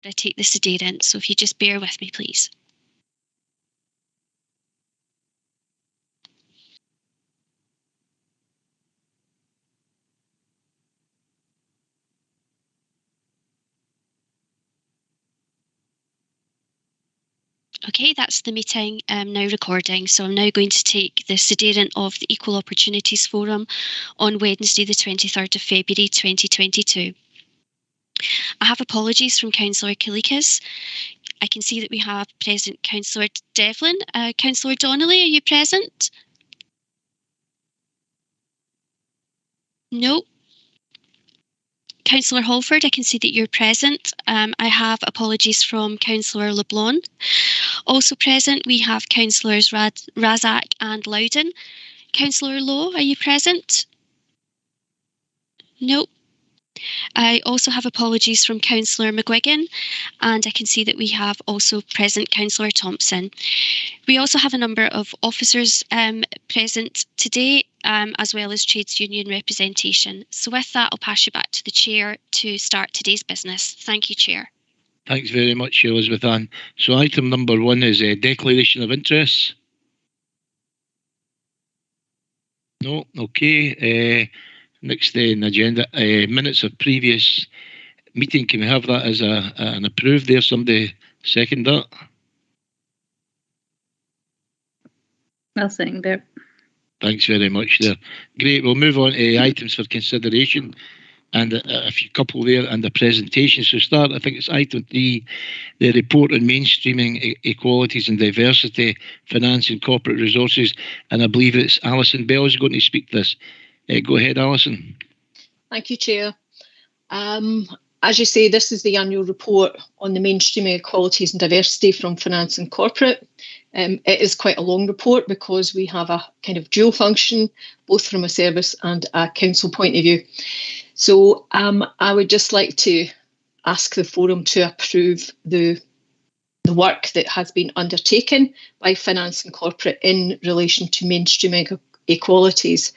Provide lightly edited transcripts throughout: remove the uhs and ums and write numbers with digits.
I take the sedation, so if you just bear with me, please. Okay, that's the meeting now recording. So I'm now going to take the sedation of the Equal Opportunities Forum on Wednesday, the 23rd of February 2022. I have apologies from Councillor Kalikas. I can see that we have present Councillor Devlin. Councillor Donnelly, are you present? No. Councillor Holford, I can see that you're present. I have apologies from Councillor LeBlanc. Also present, we have Councillors Razak and Loudon. Councillor Lowe, are you present? No. I also have apologies from Councillor McGuigan, and I can see that we have also present Councillor Thompson. We also have a number of officers present today, as well as trades union representation. So with that, I'll pass you back to the Chair to start today's business. Thank you, Chair. Thanks very much, Elizabeth Ann. So item number 1 is a declaration of interests. No, okay. Next in the agenda, minutes of previous meeting. Can we have that as an approved there? Somebody second that? I'll second it. Thanks very much there. Great, we'll move on to items for consideration and a few couple there and a presentation. So start, I think it's item 3, the report on mainstreaming equalities and diversity, finance and corporate resources. And I believe it's Alison Bell is going to speak to this. Go ahead, Alison. Thank you, Chair. As you say, this is the annual report on the mainstreaming equalities and diversity from finance and corporate. It is quite a long report because we have a kind of dual function, both from a service and a council point of view. So I would just like to ask the forum to approve the work that has been undertaken by finance and corporate in relation to mainstreaming equalities.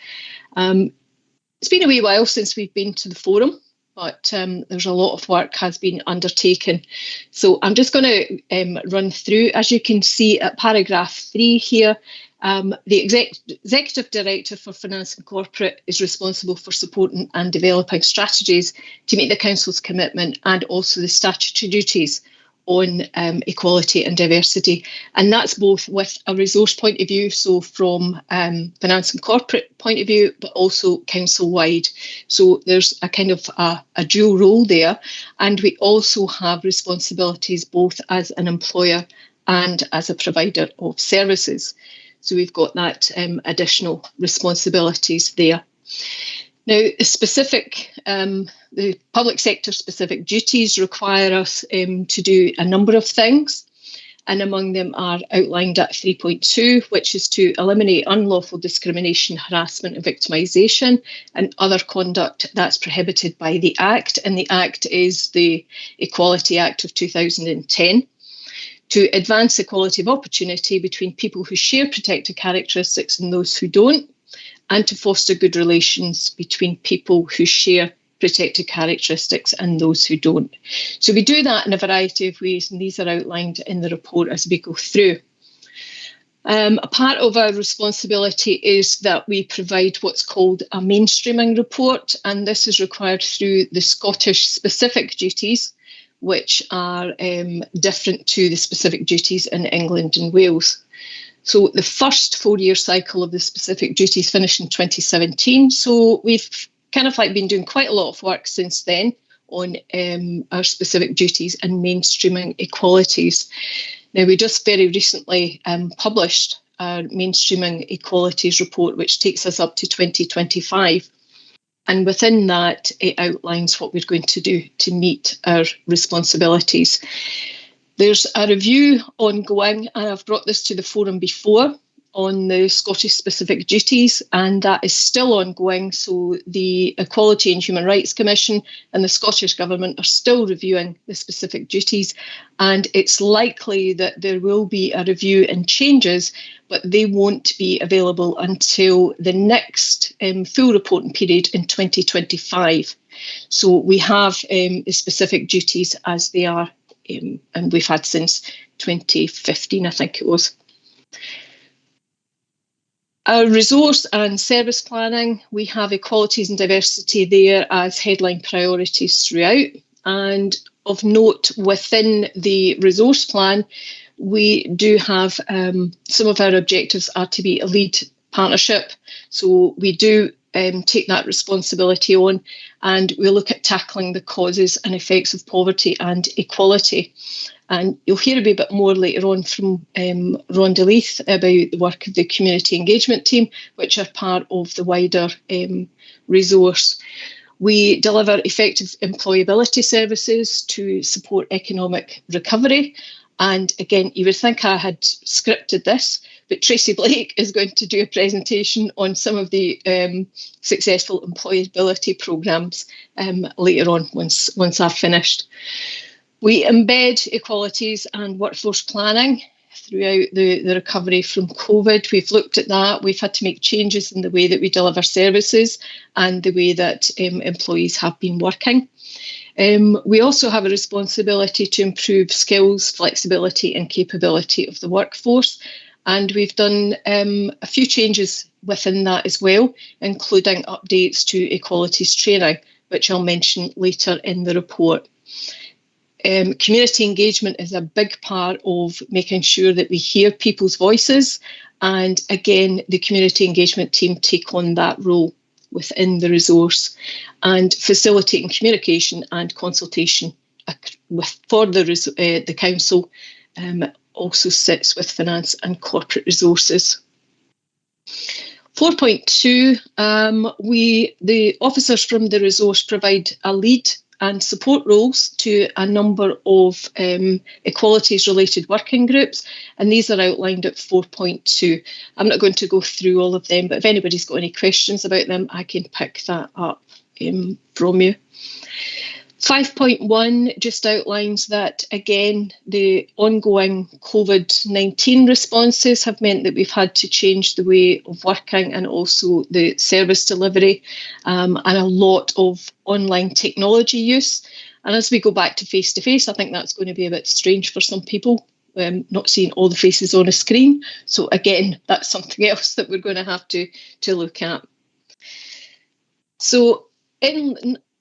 It's been a wee while since we've been to the forum, but there's a lot of work has been undertaken. So I'm just going to run through. As you can see at paragraph 3 here, the Executive Director for Finance and Corporate is responsible for supporting and developing strategies to meet the Council's commitment and also the statutory duties on equality and diversity. And that's both with a resource point of view, so from finance and corporate point of view, but also council-wide. So there's a kind of a dual role there. And we also have responsibilities both as an employer and as a provider of services. So we've got that additional responsibilities there. Now, the public sector specific duties require us to do a number of things, and among them are outlined at 3.2, which is to eliminate unlawful discrimination, harassment and victimisation and other conduct that's prohibited by the Act, and the Act is the Equality Act of 2010. To advance equality of opportunity between people who share protected characteristics and those who don't, and to foster good relations between people who share protected characteristics and those who don't. So we do that in a variety of ways, and these are outlined in the report as we go through. A part of our responsibility is that we provide what's called a mainstreaming report, and this is required through the Scottish specific duties, which are different to the specific duties in England and Wales. So the first 4-year cycle of the specific duties finished in 2017. So we've kind of been doing quite a lot of work since then on our specific duties and mainstreaming equalities. Now, we just very recently published our mainstreaming equalities report, which takes us up to 2025. And within that, it outlines what we're going to do to meet our responsibilities. There's a review ongoing, and I've brought this to the forum before, on the Scottish specific duties, and that is still ongoing. So the Equality and Human Rights Commission and the Scottish Government are still reviewing the specific duties, and it's likely that there will be a review and changes, but they won't be available until the next full reporting period in 2025. So we have the specific duties as they are and we've had since 2015, I think it was. Our resource and service planning, we have equalities and diversity there as headline priorities throughout. And of note, within the resource plan, we do have some of our objectives are to be a lead partnership. So we do take that responsibility on, and we look at tackling the causes and effects of poverty and equality. And you'll hear a bit more later on from Rhonda Leith about the work of the community engagement team, which are part of the wider resource. We deliver effective employability services to support economic recovery. And again, you would think I had scripted this, but Tracy Blake is going to do a presentation on some of the successful employability programmes later on once I've finished. We embed equalities and workforce planning throughout the recovery from COVID. We've looked at that. We've had to make changes in the way that we deliver services and the way that employees have been working. We also have a responsibility to improve skills, flexibility and capability of the workforce. And we've done a few changes within that as well, including updates to equalities training, which I'll mention later in the report. Community engagement is a big part of making sure that we hear people's voices. And again, the community engagement team take on that role within the resource, and facilitating communication and consultation for the council also sits with finance and corporate resources. 4.2, the officers from the resource provide a lead and support roles to a number of equalities related working groups, and these are outlined at 4.2. I'm not going to go through all of them, but if anybody's got any questions about them, I can pick that up from you. 5.1 just outlines that, again, the ongoing COVID-19 responses have meant that we've had to change the way of working and also the service delivery, and a lot of online technology use. And as we go back to face-to-face, I think that's going to be a bit strange for some people, not seeing all the faces on a screen. So again, that's something else that we're going to have to look at. So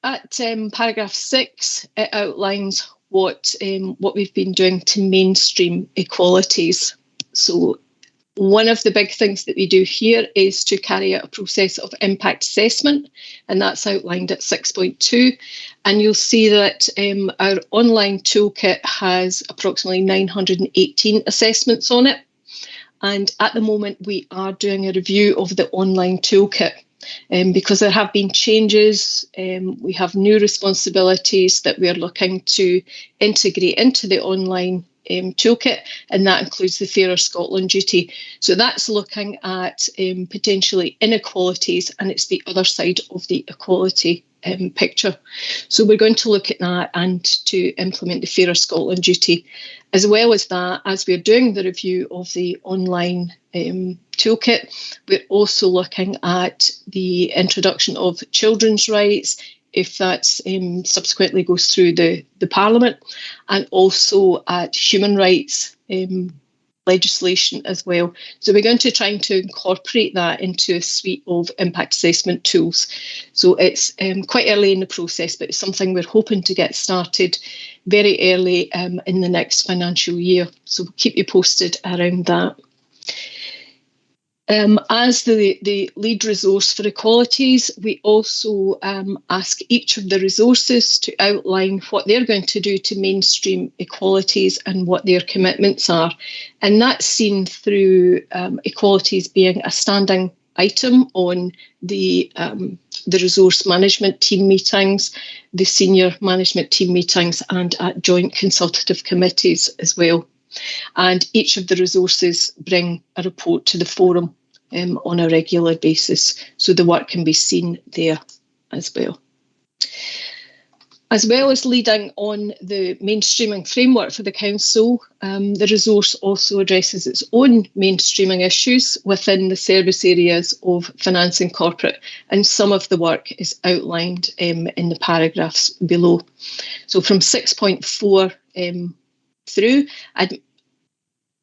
at paragraph 6, it outlines what we've been doing to mainstream equalities. So one of the big things that we do here is to carry out a process of impact assessment, and that's outlined at 6.2. And you'll see that our online toolkit has approximately 918 assessments on it. And at the moment, we are doing a review of the online toolkit. Because there have been changes, we have new responsibilities that we are looking to integrate into the online toolkit, and that includes the Fairer Scotland duty. So that's looking at potentially inequalities, and it's the other side of the equality picture. So we're going to look at that and to implement the Fairer Scotland duty. As well as that, as we're doing the review of the online toolkit, we're also looking at the introduction of children's rights, if that subsequently goes through the Parliament, and also at human rights legislation as well. So we're going to try to incorporate that into a suite of impact assessment tools. So it's quite early in the process, but it's something we're hoping to get started very early in the next financial year. So we'll keep you posted around that. As the lead resource for equalities, we also ask each of the resources to outline what they're going to do to mainstream equalities and what their commitments are. And that's seen through equalities being a standing item on the resource management team meetings, the senior management team meetings, and at joint consultative committees as well. And each of the resources bring a report to the forum on a regular basis, so the work can be seen there as well. As well as leading on the mainstreaming framework for the council, the resource also addresses its own mainstreaming issues within the service areas of finance and corporate, and some of the work is outlined in the paragraphs below. So from 6.4 through.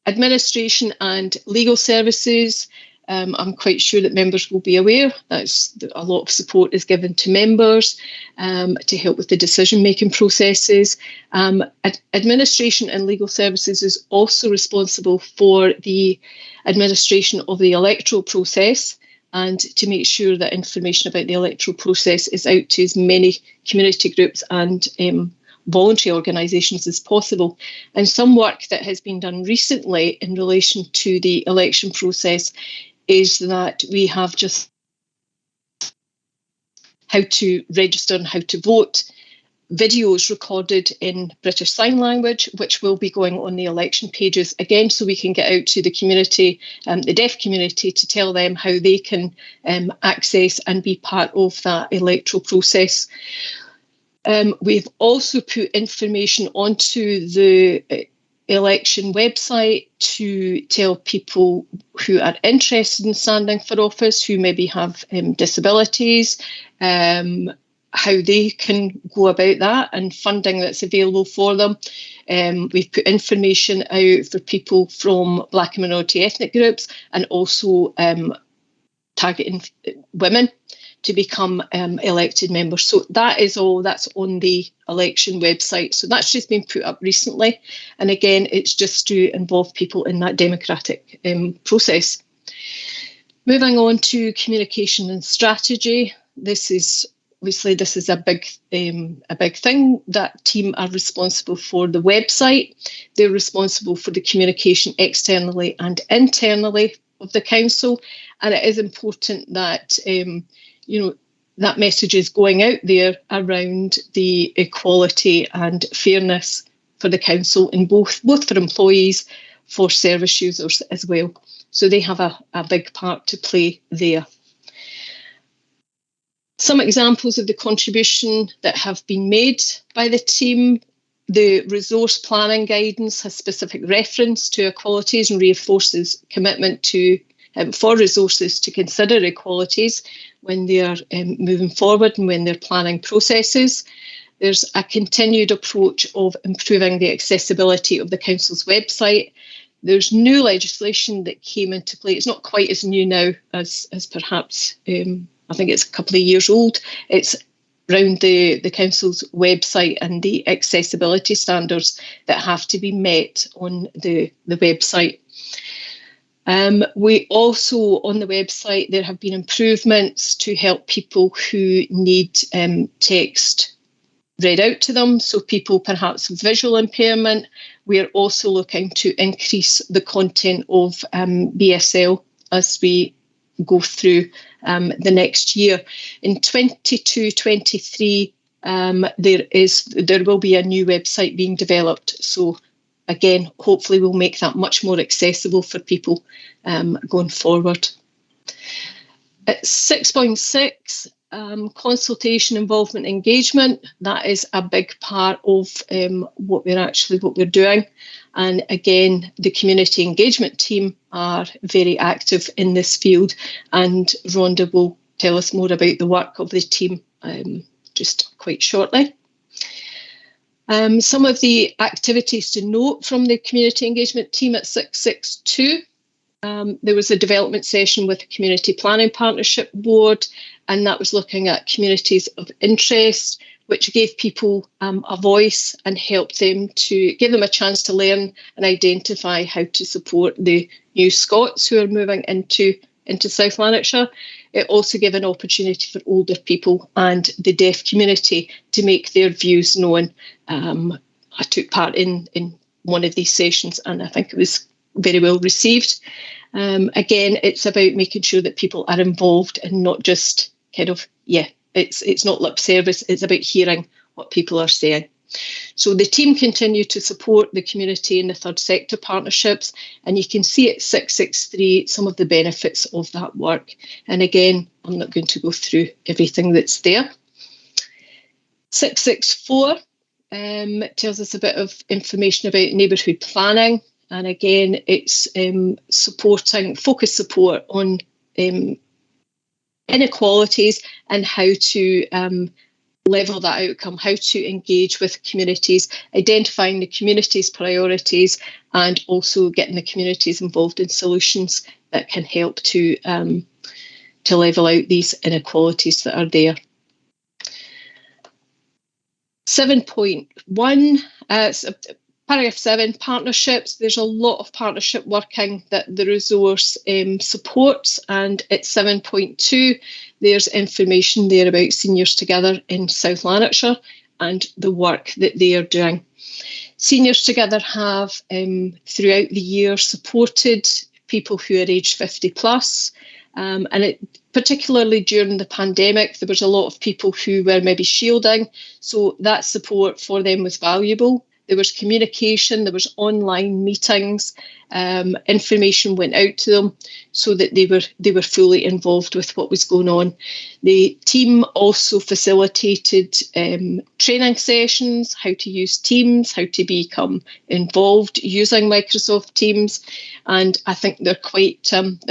Administration and legal services, I'm quite sure that members will be aware that a lot of support is given to members to help with the decision-making processes. Administration and legal services is also responsible for the administration of the electoral process and to make sure that information about the electoral process is out to as many community groups and voluntary organisations as possible. And some work that has been done recently in relation to the election process is that we have just how to register and how to vote videos recorded in British Sign Language, which will be going on the election pages again, so we can get out to the community, the deaf community, to tell them how they can access and be part of that electoral process. We've also put information onto the election website to tell people who are interested in standing for office, who maybe have disabilities, how they can go about that and funding that's available for them. We've put information out for people from Black and minority ethnic groups and also targeting women to become elected members. So that is all that's on the election website. So that's just been put up recently. And again, it's just to involve people in that democratic process. Moving on to communication and strategy. This is a big thing. That team are responsible for the website. They're responsible for the communication externally and internally of the council. And it is important that that message is going out there around the equality and fairness for the council in both for employees, for service users as well. So they have a big part to play there. Some examples of the contribution that have been made by the team. The resource planning guidance has specific reference to equalities and reinforces commitment to for resources to consider equalities when they are moving forward and when they're planning processes. There's a continued approach of improving the accessibility of the council's website. There's new legislation that came into play. It's not quite as new now as perhaps, I think it's a couple of years old. It's around the council's website and the accessibility standards that have to be met on the website. We also, on the website, there have been improvements to help people who need text read out to them. So people perhaps with visual impairment. We are also looking to increase the content of BSL as we go through the next year. In 22-23, there will be a new website being developed. So again, hopefully we'll make that much more accessible for people going forward. At 6.6, consultation, involvement, engagement. That is a big part of what we're doing. And again, the community engagement team are very active in this field. And Rhonda will tell us more about the work of the team just quite shortly. Some of the activities to note from the community engagement team at 662. There was a development session with the Community Planning Partnership Board, and that was looking at communities of interest, which gave people a voice and helped them to give them a chance to learn and identify how to support the new Scots who are moving into South Lanarkshire. It also gave an opportunity for older people and the deaf community to make their views known. I took part in one of these sessions and I think it was very well received. Again, it's about making sure that people are involved and not just it's not lip service, it's about hearing what people are saying. So the team continue to support the community and the third sector partnerships, and you can see at 663 some of the benefits of that work. And again, I'm not going to go through everything that's there. 664 tells us a bit of information about neighbourhood planning. And again, it's focused support on inequalities and how to level that outcome, how to engage with communities, identifying the community's priorities, and also getting the communities involved in solutions that can help to level out these inequalities that are there. 7.1, paragraph 7, partnerships. There's a lot of partnership working that the resource supports, and at 7.2, there's information there about Seniors Together in South Lanarkshire and the work that they are doing. Seniors Together have, throughout the year, supported people who are aged 50 plus, and particularly during the pandemic, there was a lot of people who were maybe shielding, so that support for them was valuable. There was communication, there was online meetings, information went out to them so that they were fully involved with what was going on. The team also facilitated training sessions, how to use Teams, how to become involved using Microsoft Teams, and I think they're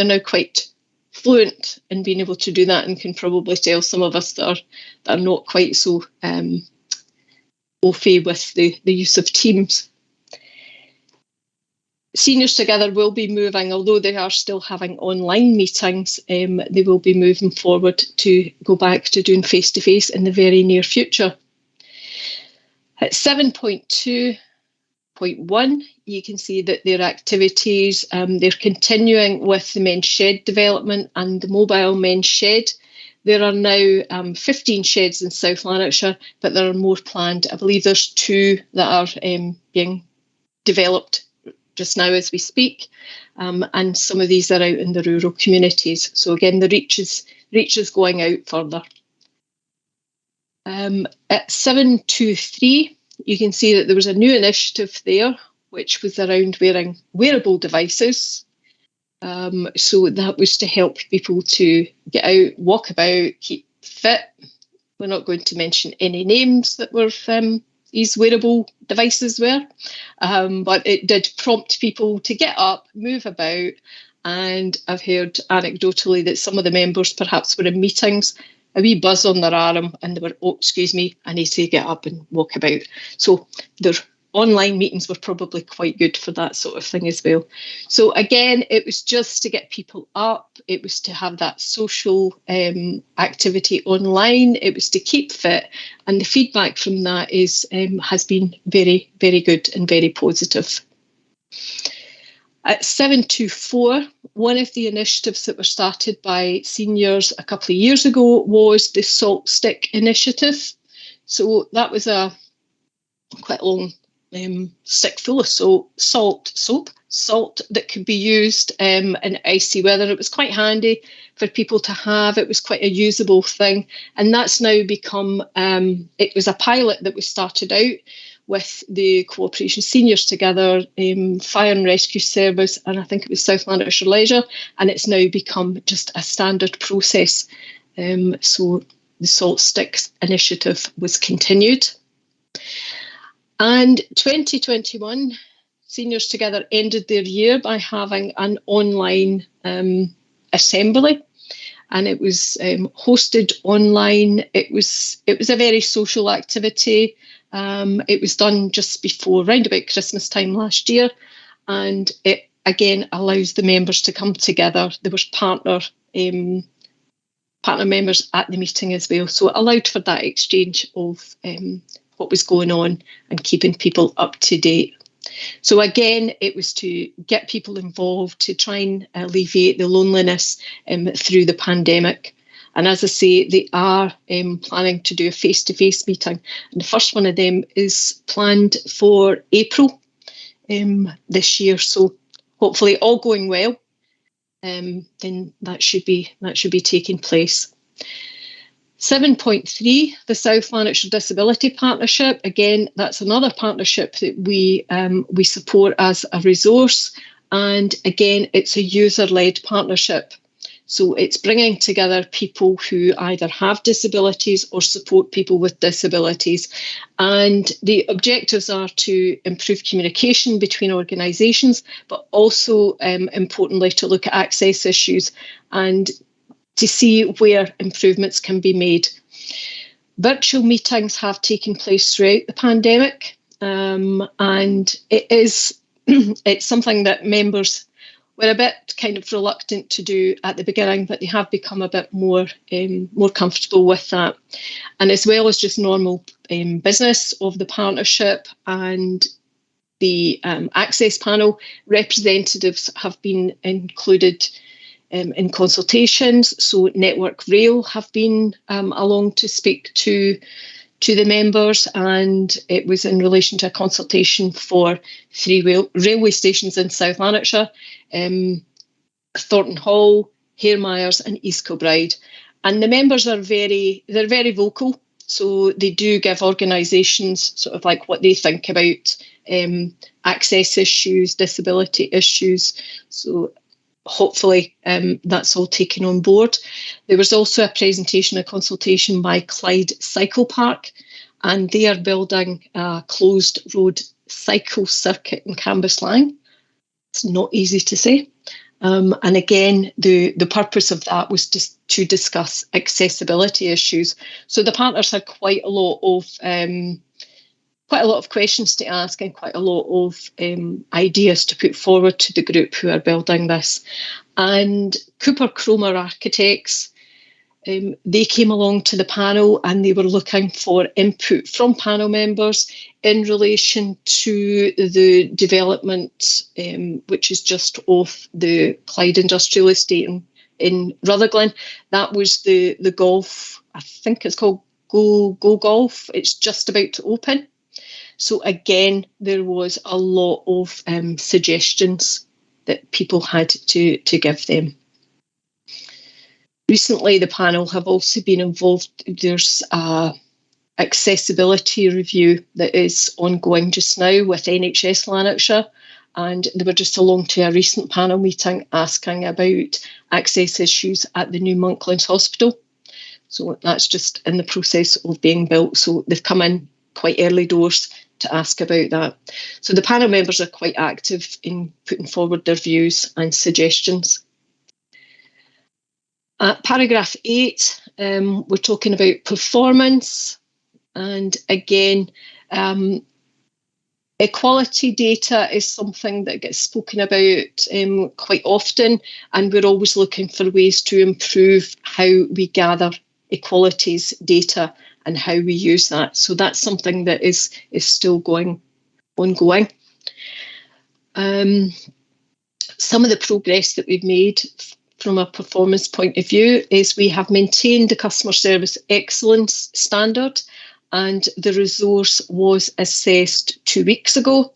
now quite fluent in being able to do that, and can probably tell some of us that are not quite so au fait with the use of Teams. Seniors Together will be moving, although they are still having online meetings, they will be moving forward to go back to doing face-to-face in the very near future. At 7.2.1, you can see that their activities, they're continuing with the men's shed development and the mobile men's shed. There are now 15 sheds in South Lanarkshire, but there are more planned. I believe there's 2 that are being developed just now as we speak, and some of these are out in the rural communities. So again, the reach is going out further. At 7.2.3, you can see that there was a new initiative there, which was around wearing wearable devices. So that was to help people to get out, walk about, keep fit. We're not going to mention any names that were these wearable devices were, but it did prompt people to get up, move about, and I've heard anecdotally that some of the members perhaps were in meetings, a wee buzz on their arm, and they were, oh, excuse me, I need to get up and walk about. So their online meetings were probably quite good for that sort of thing as well. So again, it was just to get people up. It was to have that social activity online. It was to keep fit. And the feedback from that has been very, very good and very positive. At 7.2.4, one of the initiatives that were started by seniors a couple of years ago was the Salt Stick Initiative. So that was a quite long stick full of salt that could be used in icy weather. It was quite handy for people to have. It was quite a usable thing, and that's now become, it was a pilot that was started out with the Cooperation Seniors Together, Fire and Rescue Service, and I think it was South Lanarkshire Leisure, and it's now become just a standard process. So the Salt Sticks initiative was continued. And 2021, Seniors Together ended their year by having an online assembly, and it was hosted online. It was a very social activity. It was done just before, round about Christmas time last year, and it again allows the members to come together. There was partner members at the meeting as well, so it allowed for that exchange of what was going on and keeping people up to date. So again, it was to get people involved, to try and alleviate the loneliness through the pandemic. And as I say, they are planning to do a face-to-face meeting. And the first one of them is planned for April this year. So hopefully all going well, then that should be taking place. 7.3, the South Lanarkshire Disability Partnership. Again, that's another partnership that we support as a resource. And again, it's a user-led partnership. So it's bringing together people who either have disabilities or support people with disabilities. And the objectives are to improve communication between organisations, but also importantly to look at access issues and to see where improvements can be made. Virtual meetings have taken place throughout the pandemic, and it's something that members were a bit kind of reluctant to do at the beginning, but they have become a bit more comfortable with that. And as well as just normal business of the partnership and the Access panel, representatives have been included in consultations. So Network Rail have been along to speak to the members, and it was in relation to a consultation for 3 railway stations in South Lanarkshire, Thornton Hall, Hare Myers and East Kilbride. And the members are very vocal. So they do give organisations sort of like what they think about access issues, disability issues. So hopefully that's all taken on board. There was also a presentation, a consultation by Clyde Cycle Park, and they are building a closed road cycle circuit in Cambuslang. It's not easy to say. And again, the purpose of that was just to discuss accessibility issues. So the partners had quite a lot of questions to ask and quite a lot of ideas to put forward to the group who are building this. And Cooper Cromer Architects, they came along to the panel and they were looking for input from panel members in relation to the development, which is just off the Clyde Industrial Estate in Rutherglen. That was the golf, I think it's called Go Golf. It's just about to open. So again, there was a lot of suggestions that people had to give them. Recently, the panel have also been involved. There's a accessibility review that is ongoing just now with NHS Lanarkshire, and they were just along to a recent panel meeting asking about access issues at the new Monklands Hospital. So that's just in the process of being built. So they've come in quite early doors to ask about that. So the panel members are quite active in putting forward their views and suggestions. Paragraph 8, we're talking about performance. And again, equality data is something that gets spoken about quite often, and we're always looking for ways to improve how we gather equalities data and how we use that. So that's something that is still ongoing. Some of the progress that we've made from a performance point of view is we have maintained the customer service excellence standard, and the resource was assessed 2 weeks ago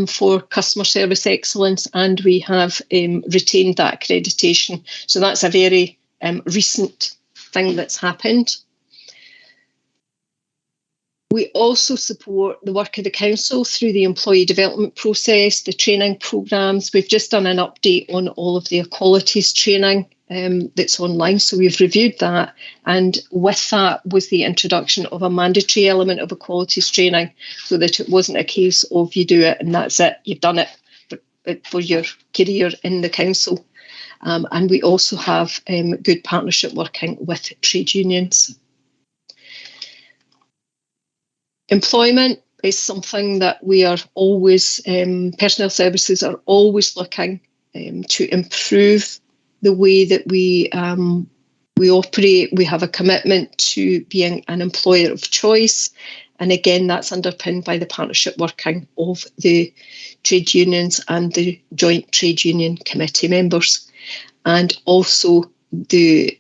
for customer service excellence, and we have retained that accreditation. So that's a very recent thing that's happened. We also support the work of the council through the employee development process, the training programmes. We've just done an update on all of the equalities training that's online, so we've reviewed that. And with that was the introduction of a mandatory element of equalities training, so that it wasn't a case of you do it and that's it, you've done it for your career in the council. And we also have good partnership working with trade unions. Employment is something that we are always, personnel services are always looking to improve the way that we operate. We have a commitment to being an employer of choice. And again, that's underpinned by the partnership working of the trade unions and the Joint Trade Union Committee members. And also the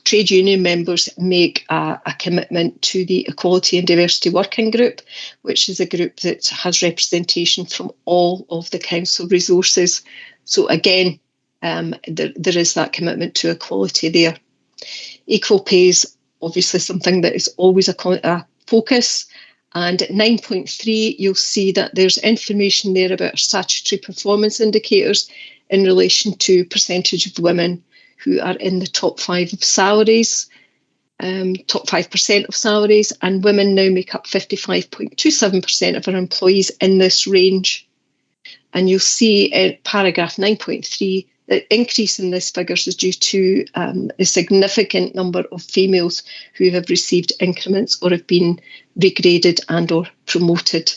trade union members make a commitment to the Equality and Diversity Working Group, which is a group that has representation from all of the council resources. So again, there is that commitment to equality there. Equal pay is obviously something that is always a focus. And at 9.3, you'll see that there's information there about our statutory performance indicators in relation to percentage of women who are in the top 5 of salaries, top 5% of salaries, and women now make up 55.27% of our employees in this range. And you'll see in paragraph 9.3 The increase in these figures is due to a significant number of females who have received increments or have been regraded and or promoted.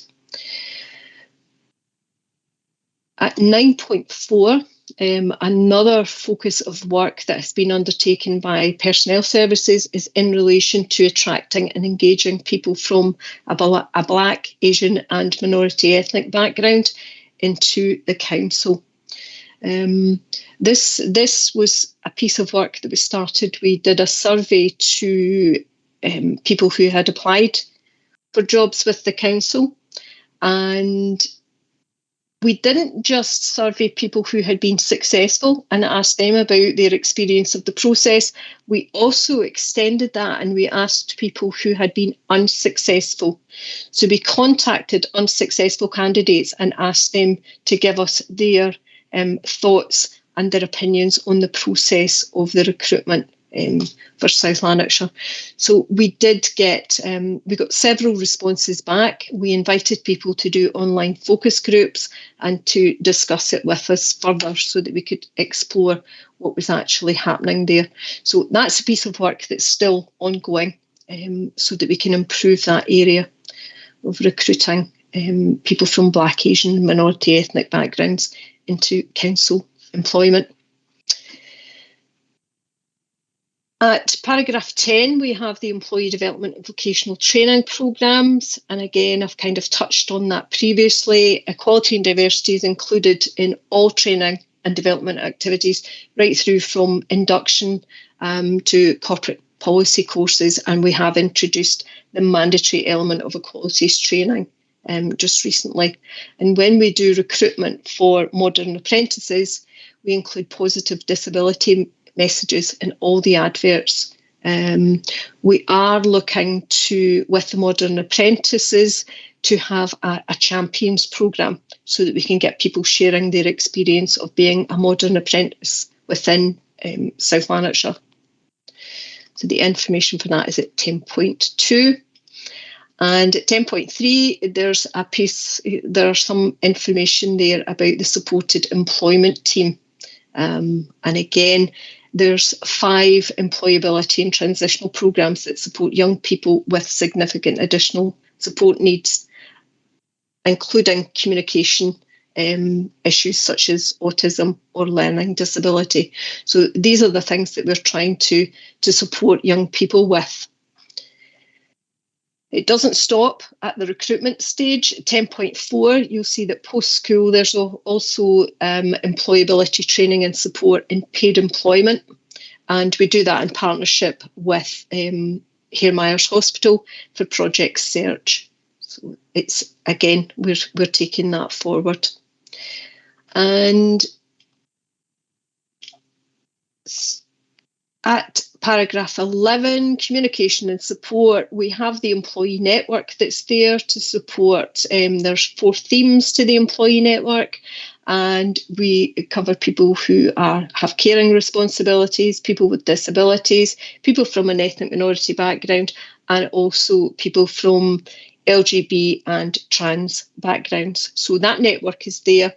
At 9.4, another focus of work that has been undertaken by Personnel Services is in relation to attracting and engaging people from a Black, Asian and minority ethnic background into the council. This was a piece of work that we started. We did a survey to people who had applied for jobs with the council, and we didn't just survey people who had been successful and asked them about their experience of the process. We also extended that and we asked people who had been unsuccessful. So we contacted unsuccessful candidates and asked them to give us their thoughts and their opinions on the process of the recruitment for South Lanarkshire. So we did get, we got several responses back. We invited people to do online focus groups and to discuss it with us further so that we could explore what was actually happening there. So that's a piece of work that's still ongoing, so that we can improve that area of recruiting people from Black, Asian, minority ethnic backgrounds into council employment. At paragraph 10, we have the employee development and vocational training programmes. And again, I've kind of touched on that previously. Equality and diversity is included in all training and development activities, right through from induction to corporate policy courses. And we have introduced the mandatory element of equalities training just recently. And when we do recruitment for modern apprentices, we include positive disability messages in all the adverts. We are looking to, with the modern apprentices, to have a champions programme so that we can get people sharing their experience of being a modern apprentice within South Lanarkshire. So the information for that is at 10.2. And at 10.3, there's a piece, there's some information there about the supported employment team. And again, there's 5 employability and transitional programmes that support young people with significant additional support needs, including communication issues such as autism or learning disability. So these are the things that we're trying to support young people with. It doesn't stop at the recruitment stage. 10.4, you'll see that post-school there's also employability training and support in paid employment. And we do that in partnership with Hare Myers Hospital for Project Search. So it's, again, we're taking that forward. And at paragraph 11, communication and support, we have the employee network that's there to support. There's 4 themes to the employee network, and we cover people who have caring responsibilities, people with disabilities, people from an ethnic minority background, and also people from LGBT and trans backgrounds. So that network is there.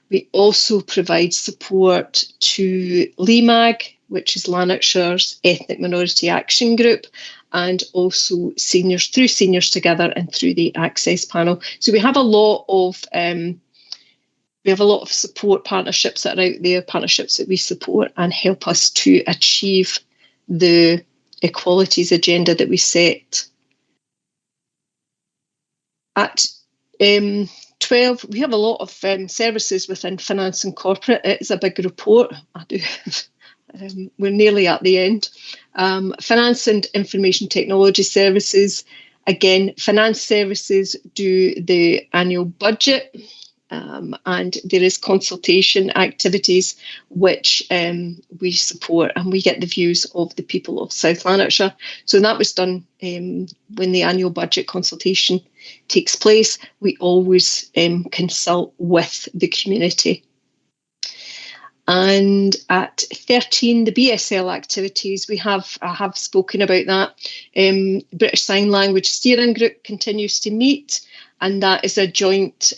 We also provide support to LEMAG, which is Lanarkshire's Ethnic Minority Action Group, and also seniors, through Seniors Together and through the Access Panel. So we have a lot of support partnerships that are out there, partnerships that we support and help us to achieve the equalities agenda that we set. At 12, we have a lot of services within finance and corporate. It's a big report. We're nearly at the end. Finance and information technology services. Again, finance services do the annual budget, and there is consultation activities which we support, and we get the views of the people of South Lanarkshire. So that was done when the annual budget consultation takes place. We always consult with the community. And at 13, the BSL activities, I have spoken about that. British Sign Language Steering Group continues to meet, and that is a joint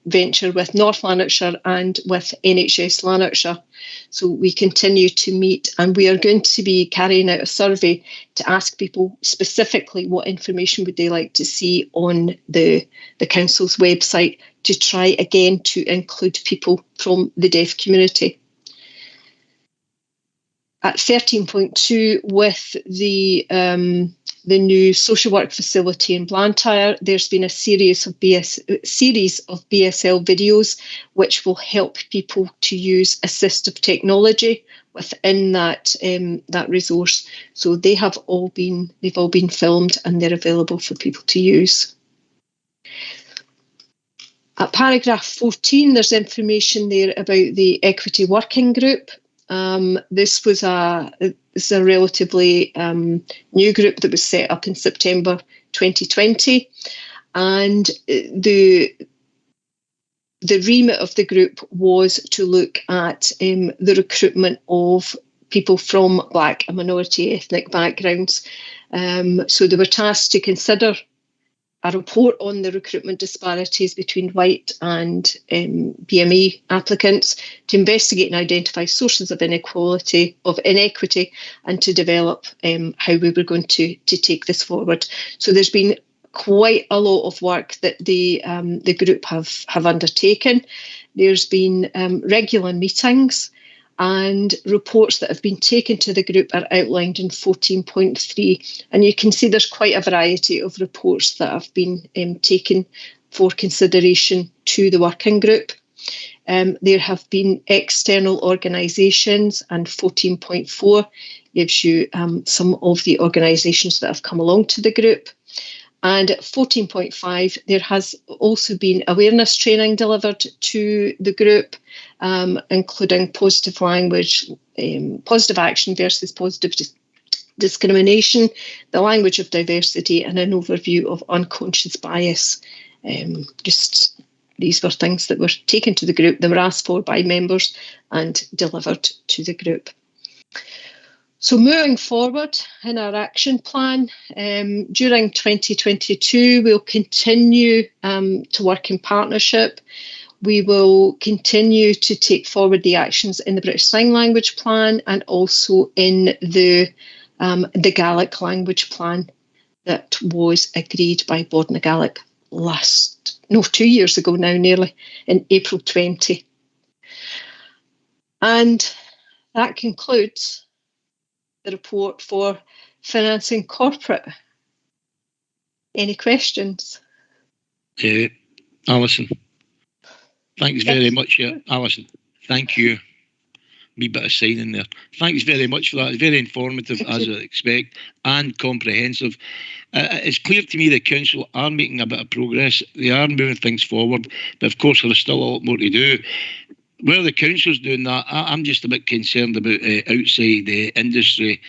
venture with North Lanarkshire and with NHS Lanarkshire. So we continue to meet, and we are going to be carrying out a survey to ask people specifically what information would they like to see on the council's website, to try again to include people from the deaf community. At 13.2, with the new social work facility in Blantyre, there's been a series of BSL videos which will help people to use assistive technology within that resource. So they've all been filmed, and they're available for people to use. At paragraph 14, there's information there about the Equity Working Group. This was a relatively new group that was set up in September 2020, and the remit of the group was to look at the recruitment of people from Black and minority ethnic backgrounds. So they were tasked to consider a report on the recruitment disparities between white and BME applicants, to investigate and identify sources of inequity, and to develop how we were going to take this forward. So there's been quite a lot of work that the group have undertaken. There's been regular meetings, and reports that have been taken to the group are outlined in 14.3. And you can see there's quite a variety of reports that have been taken for consideration to the working group. There have been external organisations, and 14.4 gives you some of the organisations that have come along to the group. And at 14.5, there has also been awareness training delivered to the group, including positive language, positive action versus positive discrimination, the language of diversity, and an overview of unconscious bias. These were things that were taken to the group, that were asked for by members and delivered to the group. So moving forward in our action plan, during 2022, we'll continue to work in partnership. We will continue to take forward the actions in the British Sign Language Plan, and also in the Gaelic Language Plan that was agreed by Bord na Gaelic 2 years ago now, nearly, in April 20. And that concludes the report for Financing Corporate. Any questions? Alison, thanks very much. Alison, thank you. Wee bit of signing there. Thanks very much for that. It's very informative, as I expect, and comprehensive. It's clear to me the council are making a bit of progress. They are moving things forward, but of course there's still a lot more to do. Where the council's doing that, I'm just a bit concerned about outside industry,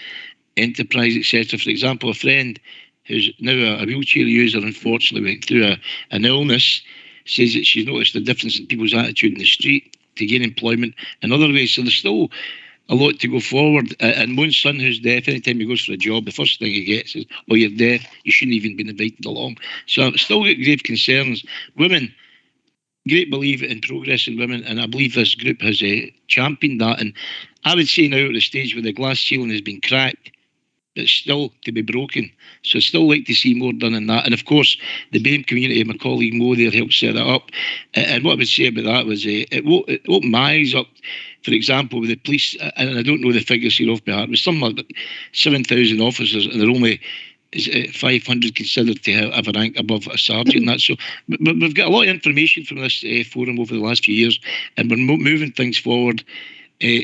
enterprise, etc. For example, a friend who's now a wheelchair user, unfortunately went through an illness, says that she's noticed the difference in people's attitude in the street to gain employment in other ways. So there's still a lot to go forward. And one son who's deaf, anytime he goes for a job, the first thing he gets is, "Oh, you're deaf, you shouldn't even been invited along." So I've still got grave concerns. Women, great believer in progress in women, and I believe this group has championed that. And I would say now at the stage where the glass ceiling has been cracked, it's still to be broken. So I'd still like to see more done in that. And of course, the BAME community, my colleague Mo there helped set that up. And what I would say about that was it opened my eyes up. For example, with the police, and I don't know the figures here off by heart, with something like 7,000 officers, and they're only 500 considered to have a rank above a sergeant. And that. So but we've got a lot of information from this forum over the last few years, and we're moving things forward.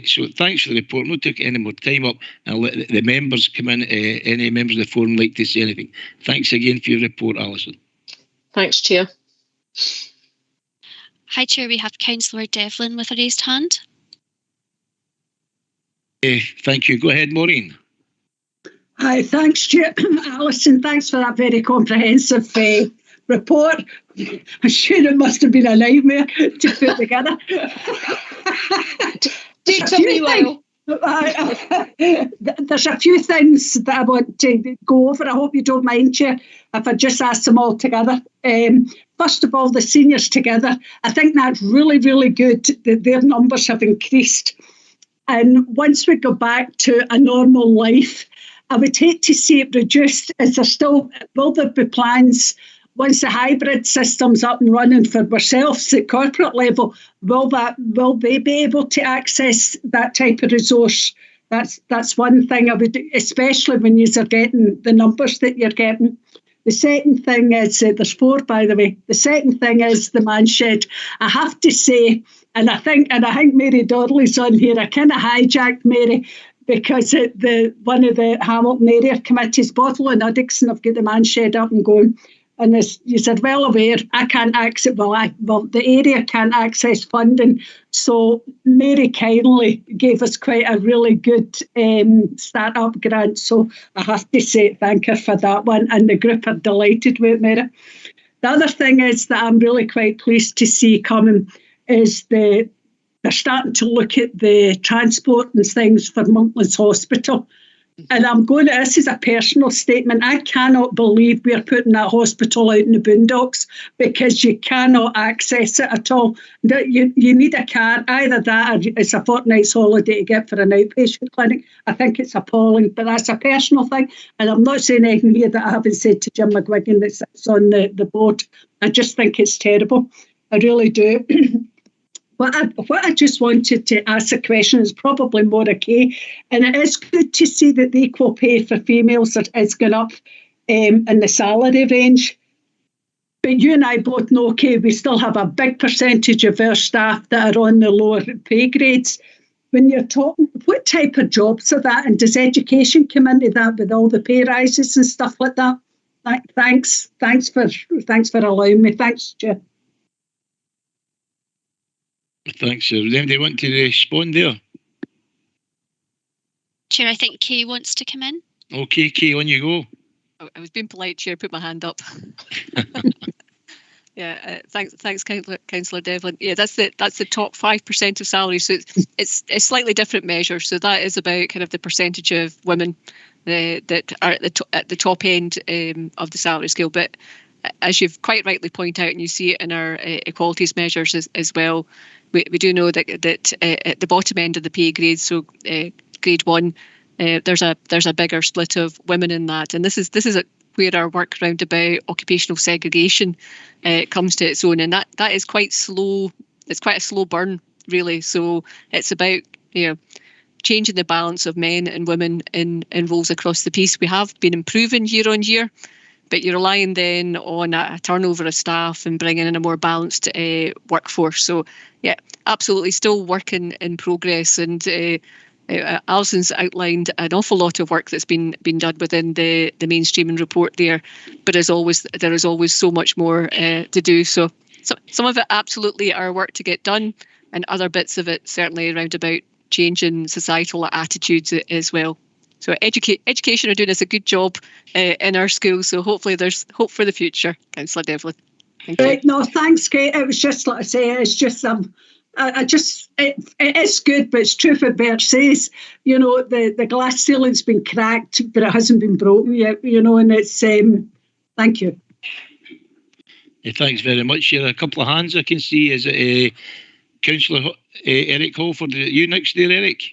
So thanks for the report. Not take any more time up, and I'll let the members come in. Any members of the forum like to say anything? Thanks again for your report, Alison. Thanks, Chair. Hi, Chair. We have Councillor Devlin with a raised hand. Thank you. Go ahead, Maureen. Hi, thanks, Chair. Alison, thanks for that very comprehensive report. I'm sure it must have been a nightmare to put together. Takes a wee while. There's a few things that I want to go over. I hope you don't mind, Chair, if I just ask them all together. first of all, the seniors together. I think that's really, really good that their numbers have increased. And once we go back to a normal life, I would hate to see it reduced. Will there be plans once the hybrid system's up and running for ourselves at corporate level? Will they be able to access that type of resource? That's one thing I would, especially when you're getting the numbers that you're getting. The second thing is, there's 4, by the way. The second thing is the man shed. I have to say, and I think Mary Dodley's on here. I kind of hijacked Mary because one of the Hamilton area committees, Bothwell and Uddingston, have got the man shed up and going. And as you said, well aware, I can't access, the area can't access funding. So Mary kindly gave us quite a really good start-up grant. So I have to say thank her for that one. And the group are delighted with it, Mary. The other thing is that I'm really quite pleased to see coming is they're starting to look at the transport and things for Monklands Hospital. And this is a personal statement. I cannot believe we're putting that hospital out in the boondocks because you cannot access it at all. You need a car, either that or it's a fortnight's holiday to get for an outpatient clinic. I think it's appalling, but that's a personal thing. And I'm not saying anything here that I haven't said to Jim McGuigan that's on the board. I just think it's terrible. I really do. What I just wanted to ask a question is probably more okay, and it is good to see that the equal pay for females is going up in the salary range. But you and I both know, okay, we still have a big percentage of our staff that are on the lower pay grades. When you're talking, what type of jobs are that, and does education come into that with all the pay rises and stuff like that? Thanks for allowing me. Thanks, Chair. Thanks, sir. Anybody want to respond there? Chair, I think Kay wants to come in. Okay, Kay, on you go. I was being polite, Chair, put my hand up. Yeah, thanks, Councillor Devlin. Yeah, that's the top 5% of salaries. So it's a slightly different measure. So that is about kind of the percentage of women that are at the top end of the salary scale. But as you've quite rightly pointed out, and you see it in our equalities measures as well, we do know that at the bottom end of the pay grade, so grade 1, there's a bigger split of women in that, and this is where our work around about occupational segregation comes to its own, and that is quite slow. It's quite a slow burn, really. So it's about changing the balance of men and women in roles across the piece. We have been improving year on year, but you're relying then on a turnover of staff and bringing in a more balanced workforce. So, yeah, absolutely still work in progress. And Alison's outlined an awful lot of work that's been done within the mainstreaming report there. But as always, there is always so much more to do. So some of it absolutely are work to get done, and other bits of it certainly around about changing societal attitudes as well. So education are doing us a good job in our schools. So hopefully there's hope for the future, Councillor Devlin. Thank you. No, thanks, Kate. It was just like I say, it's just it is good, but it's true what Bert says. The glass ceiling's been cracked, but it hasn't been broken yet. And it's thank you. Yeah, thanks very much. Here, a couple of hands I can see. Is it Councillor Eric Holford? You next there, Eric?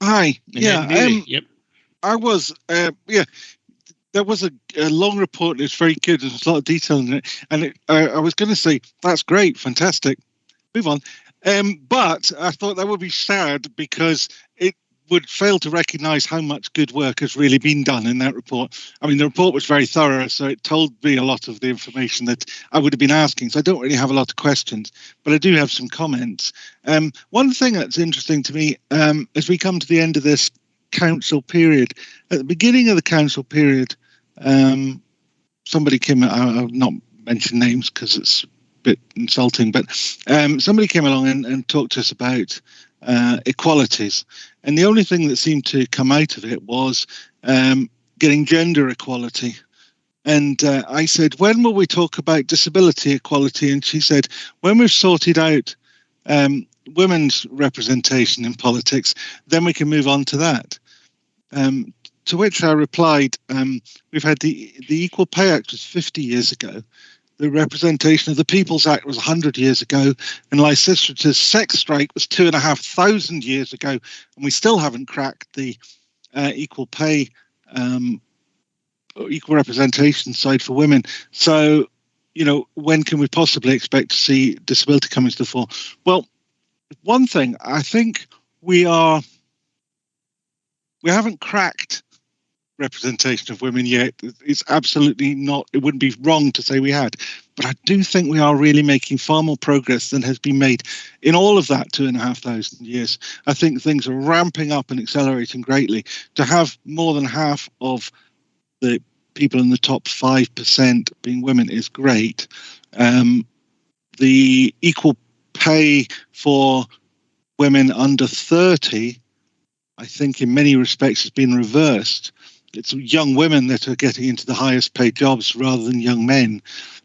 Hi. Yep. I was, there was a long report. It's very good. There's a lot of detail in it. And I was going to say, that's great, fantastic. Move on. But I thought that would be sad because it would fail to recognise how much good work has really been done in that report. I mean, the report was very thorough, so it told me a lot of the information that I would have been asking. So I don't really have a lot of questions, but I do have some comments. One thing that's interesting to me, as we come to the end of this council period, at the beginning of the council period, somebody came, I'll not mention names because it's a bit insulting, but somebody came along and talked to us about equalities, and the only thing that seemed to come out of it was getting gender equality. And I said, when will we talk about disability equality? And she said, when we've sorted out women's representation in politics, then we can move on to that. To which I replied, we've had the Equal Pay Act was 50 years ago, the Representation of the People's Act was 100 years ago, and Lysistrata's sex strike was 2,500 years ago, and we still haven't cracked the equal pay, equal representation side for women. So, when can we possibly expect to see disability coming to the fore? Well, one thing, I think we haven't cracked representation of women yet. It's absolutely not, it wouldn't be wrong to say we had, but I do think we are really making far more progress than has been made in all of that 2,500 years. I think things are ramping up and accelerating greatly. To have more than half of the people in the top 5% being women is great. The equal pay for women under 30, I think in many respects has been reversed. It's young women that are getting into the highest paid jobs rather than young men.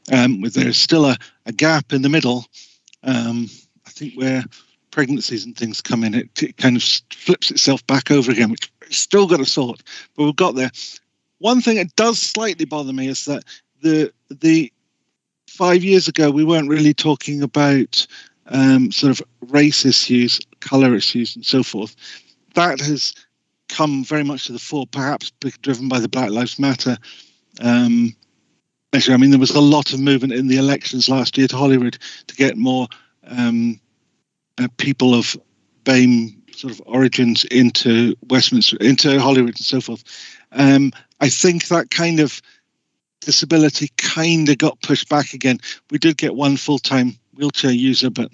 There's still a gap in the middle. I think where pregnancies and things come in, it kind of flips itself back over again, which we've still got to sort, but we've got there. One thing that does slightly bother me is that the 5 years ago, we weren't really talking about sort of race issues, colour issues and so forth. That has come very much to the fore, perhaps driven by the Black Lives Matter measure. I mean, there was a lot of movement in the elections last year to Holyrood to get more people of BAME sort of origins into Westminster, into Holyrood and so forth. I think that kind of disability kind of got pushed back again. We did get one full-time wheelchair user, but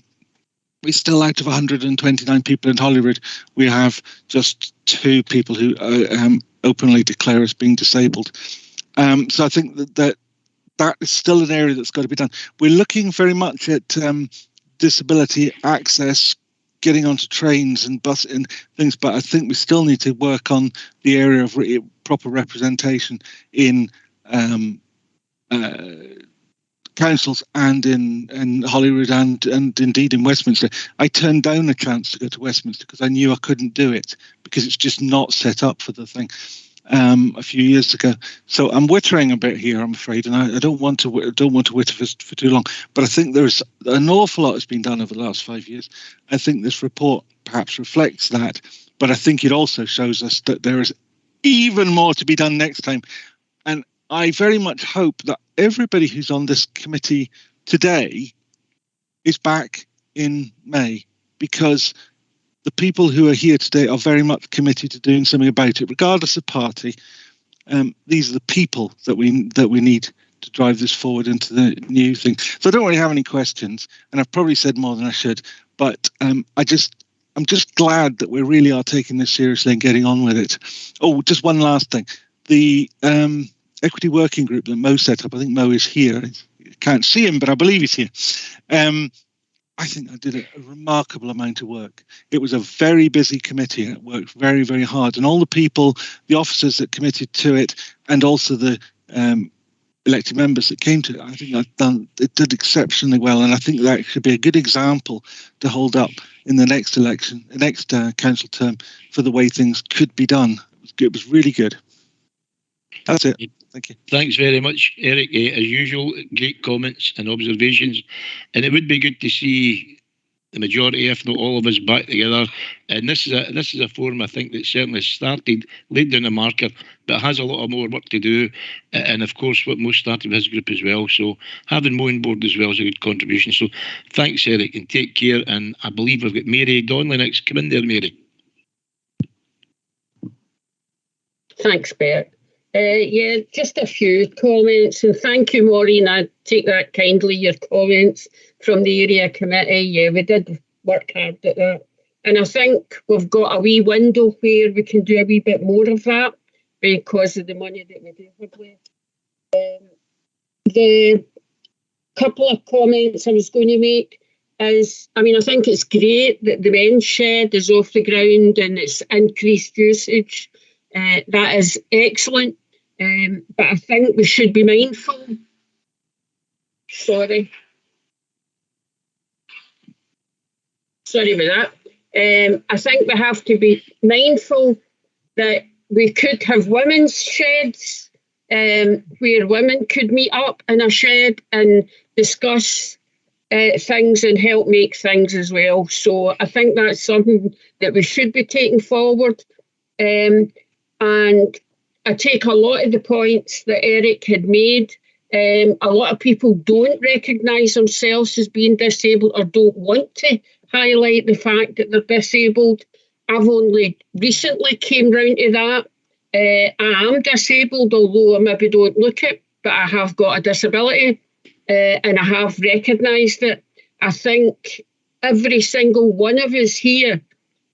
we still, out of 129 people in Holyrood, we have just 2 people who openly declare as being disabled. So I think that is still an area that's got to be done. We're looking very much at disability access, getting onto trains and bus and things, but I think we still need to work on the area of proper representation in councils and in Holyrood and indeed in Westminster. I turned down a chance to go to Westminster because I knew I couldn't do it because it's just not set up for the thing a few years ago. So I'm wittering a bit here, I'm afraid, and I don't want to witter for too long. But I think there's an awful lot that's been done over the last 5 years. I think this report perhaps reflects that, but I think it also shows us that there is even more to be done next time. And I very much hope that everybody who's on this committee today is back in May, because the people who are here today are very much committed to doing something about it, regardless of party. These are the people that we need to drive this forward into the new thing. So I don't really have any questions, and I've probably said more than I should, but I'm just glad that we really are taking this seriously and getting on with it. Oh, just one last thing. The Equity Working Group that Mo set up, I think Mo is here. I can't see him, but I believe he's here. I think I did a remarkable amount of work. It was a very busy committee and it worked very, very hard. And all the people, the officers that committed to it, and also the elected members that came to it, I think it did exceptionally well. And I think that should be a good example to hold up in the next election, the next council term, for the way things could be done. It was really good. That's it. Thank you. Thanks very much, Eric. As usual, great comments and observations. And it would be good to see the majority, if not all of us, back together. And this is a forum, I think, that certainly started, laid down a marker, but has a lot of more work to do. And of course, what Mo started with his group as well. So having Mo on board as well is a good contribution. So thanks, Eric, and take care. And I believe we've got Mary Donnelly next. Come in there, Mary. Thanks, Bert. Yeah, just a few comments, and thank you, Maureen. I take that kindly, your comments from the area committee. Yeah, we did work hard at that. And I think we've got a wee window where we can do a wee bit more of that because of the money that we do have left. The couple of comments I was going to make is, I mean, I think it's great that the men's shed is off the ground and it's increased usage. That is excellent. But I think we should be mindful. Sorry about that. I think we have to be mindful that we could have women's sheds where women could meet up in a shed and discuss things and help make things as well. So I think that's something that we should be taking forward. And I take a lot of the points that Eric had made. A lot of people don't recognise themselves as being disabled or don't want to highlight the fact that they're disabled. I've only recently came round to that. I am disabled, although I maybe don't look it, but I have got a disability and I have recognised it. I think every single one of us here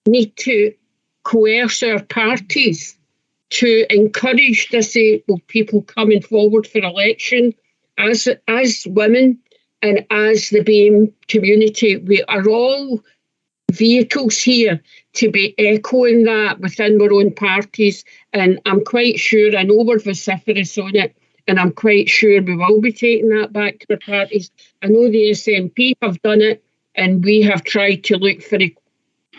need to coerce our parties to encourage disabled people coming forward for election. As women and as the BAME community, we are all vehicles here to be echoing that within our own parties. And I'm quite sure, I know we're vociferous on it, and I'm quite sure we will be taking that back to our parties. I know the SNP have done it, and we have tried to look for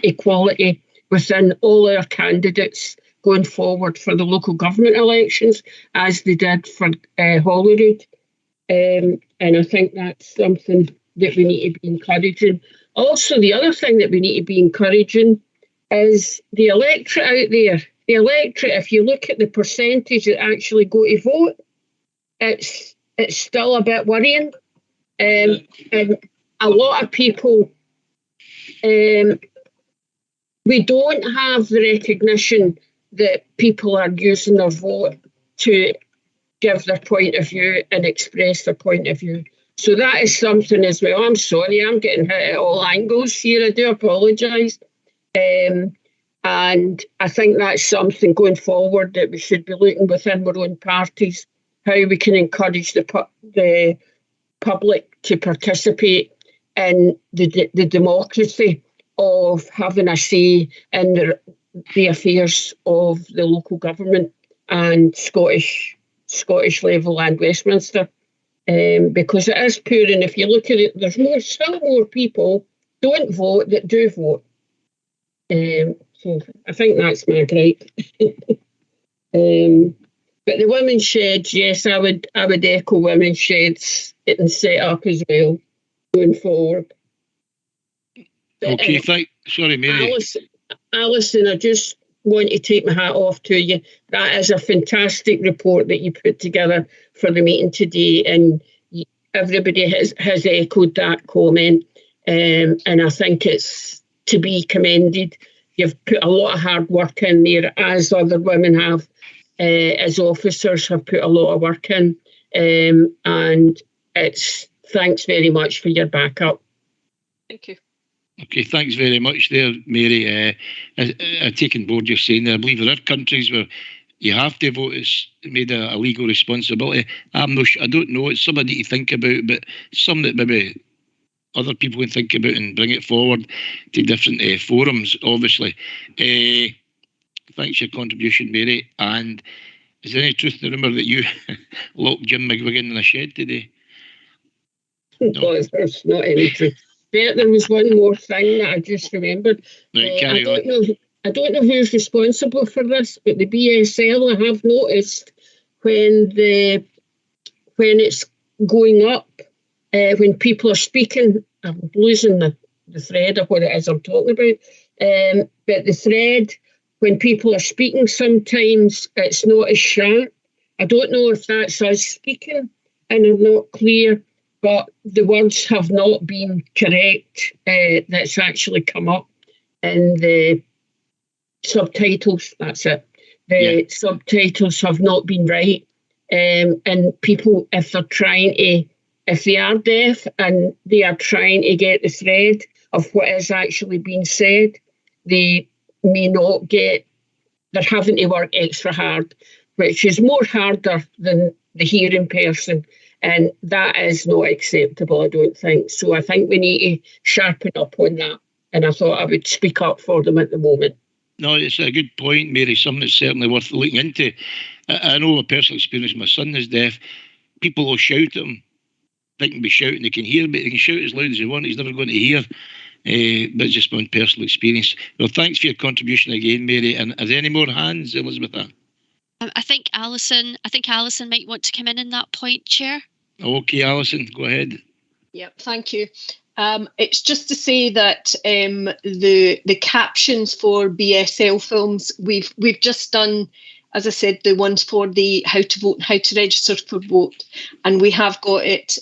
equality within all our candidates going forward for the local government elections, as they did for Holyrood. And I think that's something that we need to be encouraging. Also, the other thing that we need to be encouraging is the electorate out there. The electorate, if you look at the percentage that actually go to vote, it's still a bit worrying. And a lot of people, we don't have the recognition that people are using their vote to give their point of view and express their point of view. So that is something as well. I'm sorry, I'm getting hit at all angles here. I do apologise. And I think that's something going forward that we should be looking within our own parties, how we can encourage the public to participate in the democracy of having a say in the affairs of the local government and Scottish level and Westminster. Because it is poor, and if you look at it, there's still more people don't vote that do vote. So I think that's my gripe. But the women's sheds, yes, I would echo women's sheds getting set up as well going forward. Okay, sorry, Mary. Alison, I just want to take my hat off to you. That is a fantastic report that you put together for the meeting today, and everybody has echoed that comment, and I think it's to be commended. You've put a lot of hard work in there, as other women have, as officers have put a lot of work in, and it's thanks very much for your backup. Thank you. Okay, thanks very much there, Mary. I take on board you're saying there. I believe there are countries where you have to vote. It's made a legal responsibility. I don't know. It's something to think about, but some that maybe other people can think about and bring it forward to different forums, obviously. Thanks for your contribution, Mary. And is there any truth to the rumour that you locked Jim McGuigan in a shed today? No, there's not any truth. But there was one more thing that I just remembered. Right, I don't know who's responsible for this, but the BSL, I have noticed when it's going up, when people are speaking, I'm losing the thread of what it is I'm talking about. But the thread, when people are speaking, sometimes it's not as sharp. I don't know if that's us speaking and I'm not clear, but the words have not been correct. That's actually come up in the subtitles. That's it. The subtitles have not been right. And people, if they are deaf and they are trying to get the thread of what is actually being said, they may not get, they're having to work extra hard, which is more harder than the hearing person. And that is not acceptable, I don't think. So I think we need to sharpen up on that. And I thought I would speak up for them at the moment. No, it's a good point, Mary. Something that's certainly worth looking into. I know my personal experience, my son is deaf. People will shout at him. They can be shouting, they can hear, but they can shout as loud as they want. He's never going to hear. But it's just my own personal experience. Well, thanks for your contribution again, Mary. And are there any more hands, Elizabeth? I think Alison might want to come in that point, Chair. Okay, Alison, go ahead. Yep, thank you. It's just to say that the captions for BSL films, we've just done, as I said, the ones for the how to vote and how to register for vote, and we have got it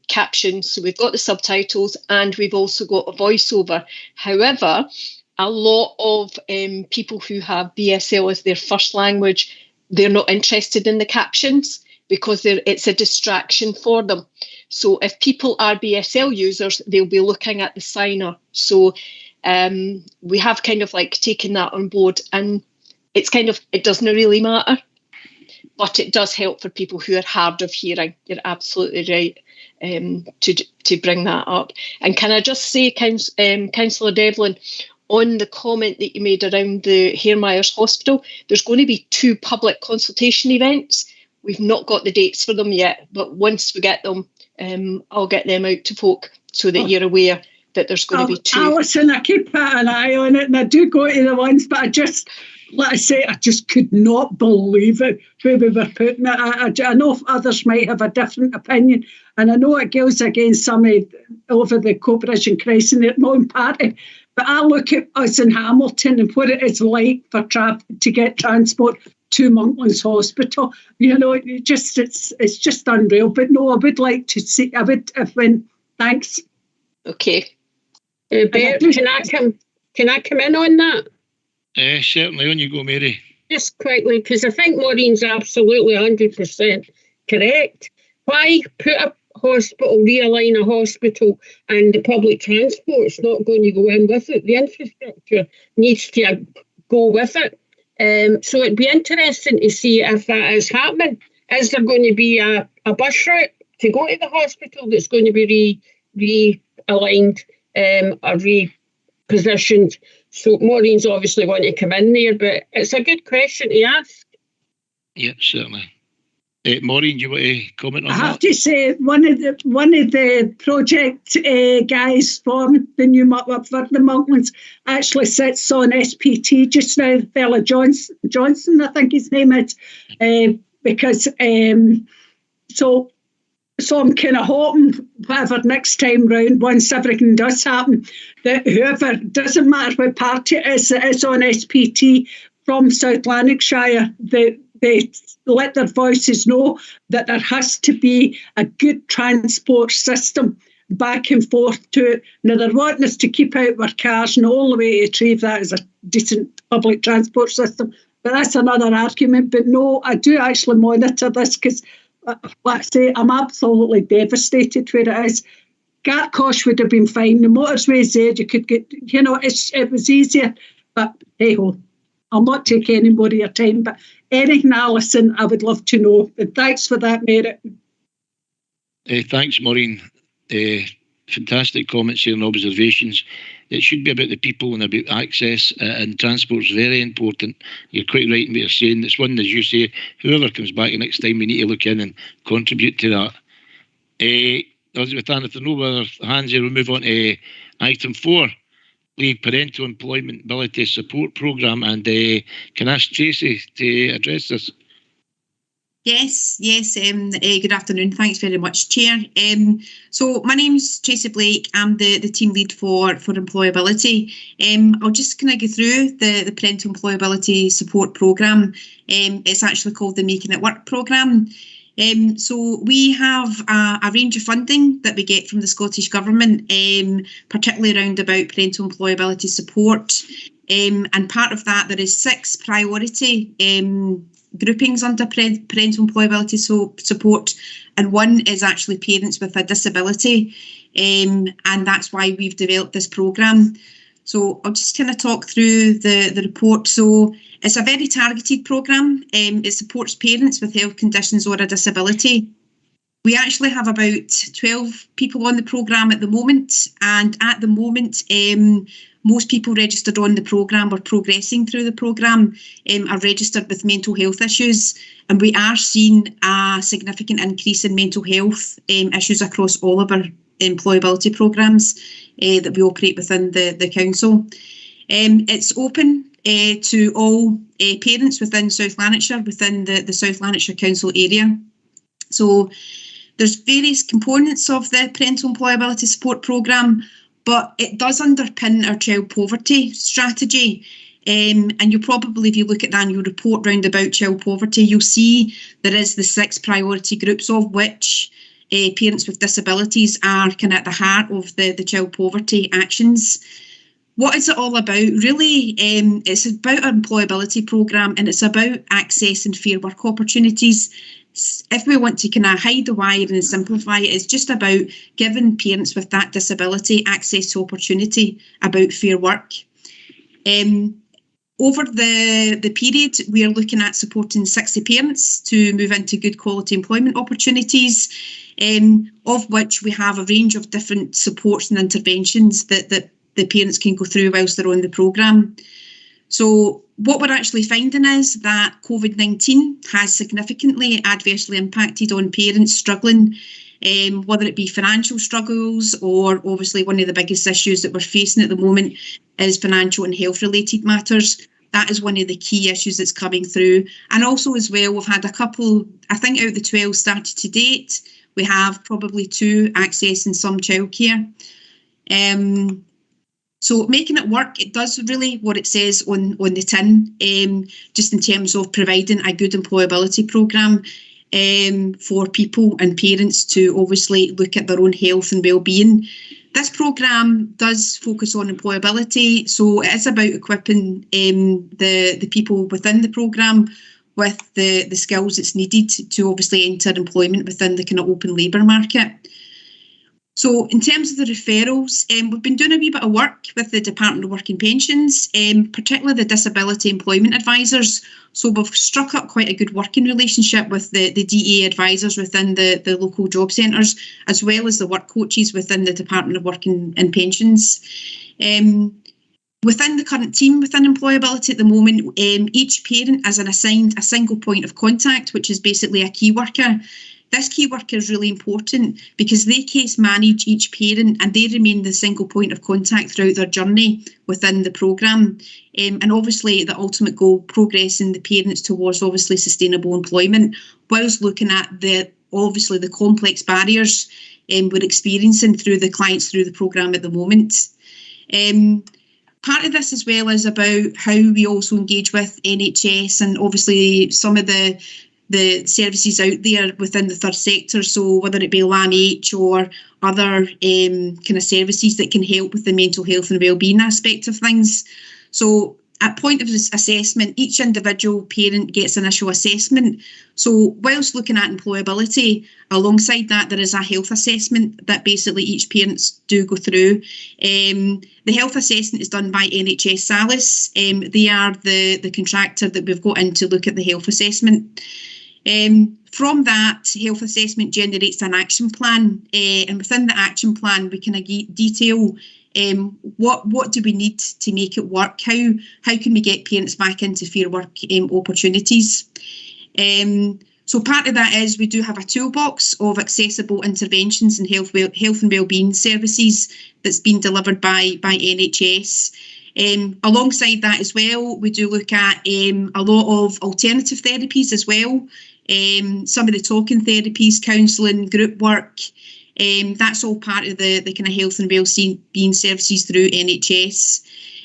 captioned. So we've got the subtitles and we've also got a voiceover. However, a lot of people who have BSL as their first language, they're not interested in the captions because it's a distraction for them. So if people are BSL users, they'll be looking at the signer. So we have kind of like taken that on board, and it's kind of, it doesn't really matter, but it does help for people who are hard of hearing. You're absolutely right to bring that up. And can I just say, Councillor Devlin, on the comment that you made around the Hare Myers Hospital, there's going to be 2 public consultation events. We've not got the dates for them yet, but once we get them, I'll get them out to folk so that you're aware that there's going to be 2. Alison, I keep an eye on it, and I do go to the ones, but I just could not believe it, where we were putting it. I know others might have a different opinion, and I know it goes against somebody over the Corporation Crescent, their own party, but I look at us in Hamilton and what it is like for to get transport to Monklands Hospital. You know, it's just unreal. But no, I would like to see. Thanks. Okay. Bert, can I come in on that? Certainly, on you go, Mary. Just quickly, because I think Maureen's absolutely 100% correct. Why put a hospital, realign a hospital, and the public transport's not going to go in with it? The infrastructure needs to go with it. So it'd be interesting to see if that is happening. Is there going to be a bus route to go to the hospital that's going to be realigned or repositioned? So Maureen's obviously want to come in there, but it's a good question to ask. Yeah, certainly. Maureen, do you want to comment on that? I have to say, one of the project guys from the new for the Monklands actually sits on SPT just now. The fella Johnson, I think his name is, because so I'm kind of hoping whatever next time round, once everything does happen, that whoever, doesn't matter what party it is that is on SPT from South Lanarkshire, they let their voices know that there has to be a good transport system back and forth to it. Now, they're wanting us to keep out our cars, and the only way to achieve that is a decent public transport system. But that's another argument. But no, I do actually monitor this because, like I say, I'm absolutely devastated where it is. Gartcosh would have been fine. The motorway's there, you could get, it was easier. But hey-ho, I'll not take any more of your time. But anything, Alison, I would love to know. And thanks for that, Mary. Thanks, Maureen. Fantastic comments here and observations. It should be about the people and about access, and transport is very important. You're quite right in what you're saying. It's one, as you say, whoever comes back next time, we need to look in and contribute to that. Elizabeth Ann, if there are no other hands here, we'll move on to item 4. Leave Parental Employability Support Programme, and can I ask Tracy to address this? Yes. Good afternoon. Thanks very much, Chair. So my name's Tracy Blake. I'm the team lead for employability. I'll just kind of go through the Parental Employability Support Programme. It's actually called the Making It Work Programme. So we have a range of funding that we get from the Scottish Government, particularly around about parental employability support. And part of that, there is 6 priority groupings under parental employability support, and one is actually parents with a disability, and that's why we've developed this programme. So I'll just kind of talk through the report. So it's a very targeted programme. It supports parents with health conditions or a disability. We actually have about 12 people on the programme at the moment, and at the moment most people registered on the programme or progressing through the programme are registered with mental health issues, and we are seeing a significant increase in mental health issues across all of our employability programmes that we operate within the council. It's open to all parents within South Lanarkshire, within the South Lanarkshire Council area. So there's various components of the Parental Employability Support Programme, but it does underpin our child poverty strategy. And you'll probably, if you look at the annual report round about child poverty, you'll see there is the 6 priority groups, of which parents with disabilities are kind of at the heart of the child poverty actions. What is it all about? Really, it's about our employability programme, and it's about access and fair work opportunities. If we want to kind of hide the wire and simplify it, it's just about giving parents with that disability access to opportunity about fair work. Over the period, we are looking at supporting 60 parents to move into good quality employment opportunities, of which we have a range of different supports and interventions that the parents can go through whilst they're on the programme. So what we're actually finding is that COVID-19 has significantly adversely impacted on parents struggling, whether it be financial struggles, or obviously one of the biggest issues that we're facing at the moment is financial and health related matters. That is one of the key issues that's coming through. And also as well, we've had a couple, I think out of the 12 started to date, we have probably 2 accessing some childcare. So making it work, it does really what it says on the tin, just in terms of providing a good employability programme for people and parents to obviously look at their own health and well-being. This programme does focus on employability, so it is about equipping the people within the programme with the skills that's needed to obviously enter employment within the kind of open labour market. So in terms of the referrals, we've been doing a wee bit of work with the Department of Work and Pensions, particularly the Disability Employment Advisors. So we've struck up quite a good working relationship with the DA advisors within the local job centres, as well as the work coaches within the Department of Work and Pensions. Within the current team within employability at the moment, each parent is assigned a single point of contact, which is basically a key worker. This key worker is really important because they case manage each parent and they remain the single point of contact throughout their journey within the programme. And obviously the ultimate goal, progressing the parents towards obviously sustainable employment, whilst looking at the complex barriers we're experiencing through the clients through the programme at the moment. Part of this as well is about how we also engage with NHS and obviously some of the services out there within the third sector, so whether it be LAMH or other kind of services that can help with the mental health and wellbeing aspect of things. So at point of assessment, each individual parent gets initial assessment. So whilst looking at employability, alongside that there is a health assessment that basically each parents do go through. The health assessment is done by NHS Salus. They are the contractor that we've got in to look at the health assessment. From that health assessment generates an action plan, and within the action plan we can detail what do we need to make it work, how can we get parents back into fair work opportunities. So part of that is we do have a toolbox of accessible interventions and health and wellbeing services that's been delivered by NHS. Alongside that as well, we do look at a lot of alternative therapies as well. Some of the talking therapies, counselling, group work, that's all part of the kind of health and wellbeing services through NHS.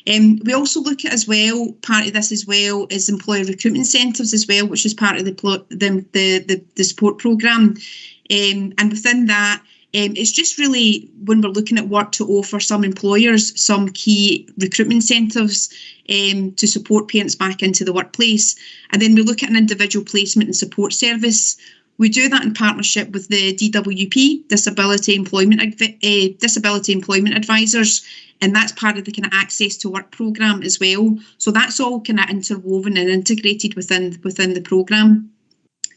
We also look at as well, part of this as well is employer recruitment centres as well, which is part of the support programme. And within that, it's just really when we're looking at work to offer some employers some key recruitment centres to support parents back into the workplace. And then we look at an individual placement and support service. We do that in partnership with the DWP, Disability Employment Advisors, and that's part of the kind of Access to Work programme as well. So that's all kind of interwoven and integrated within the programme.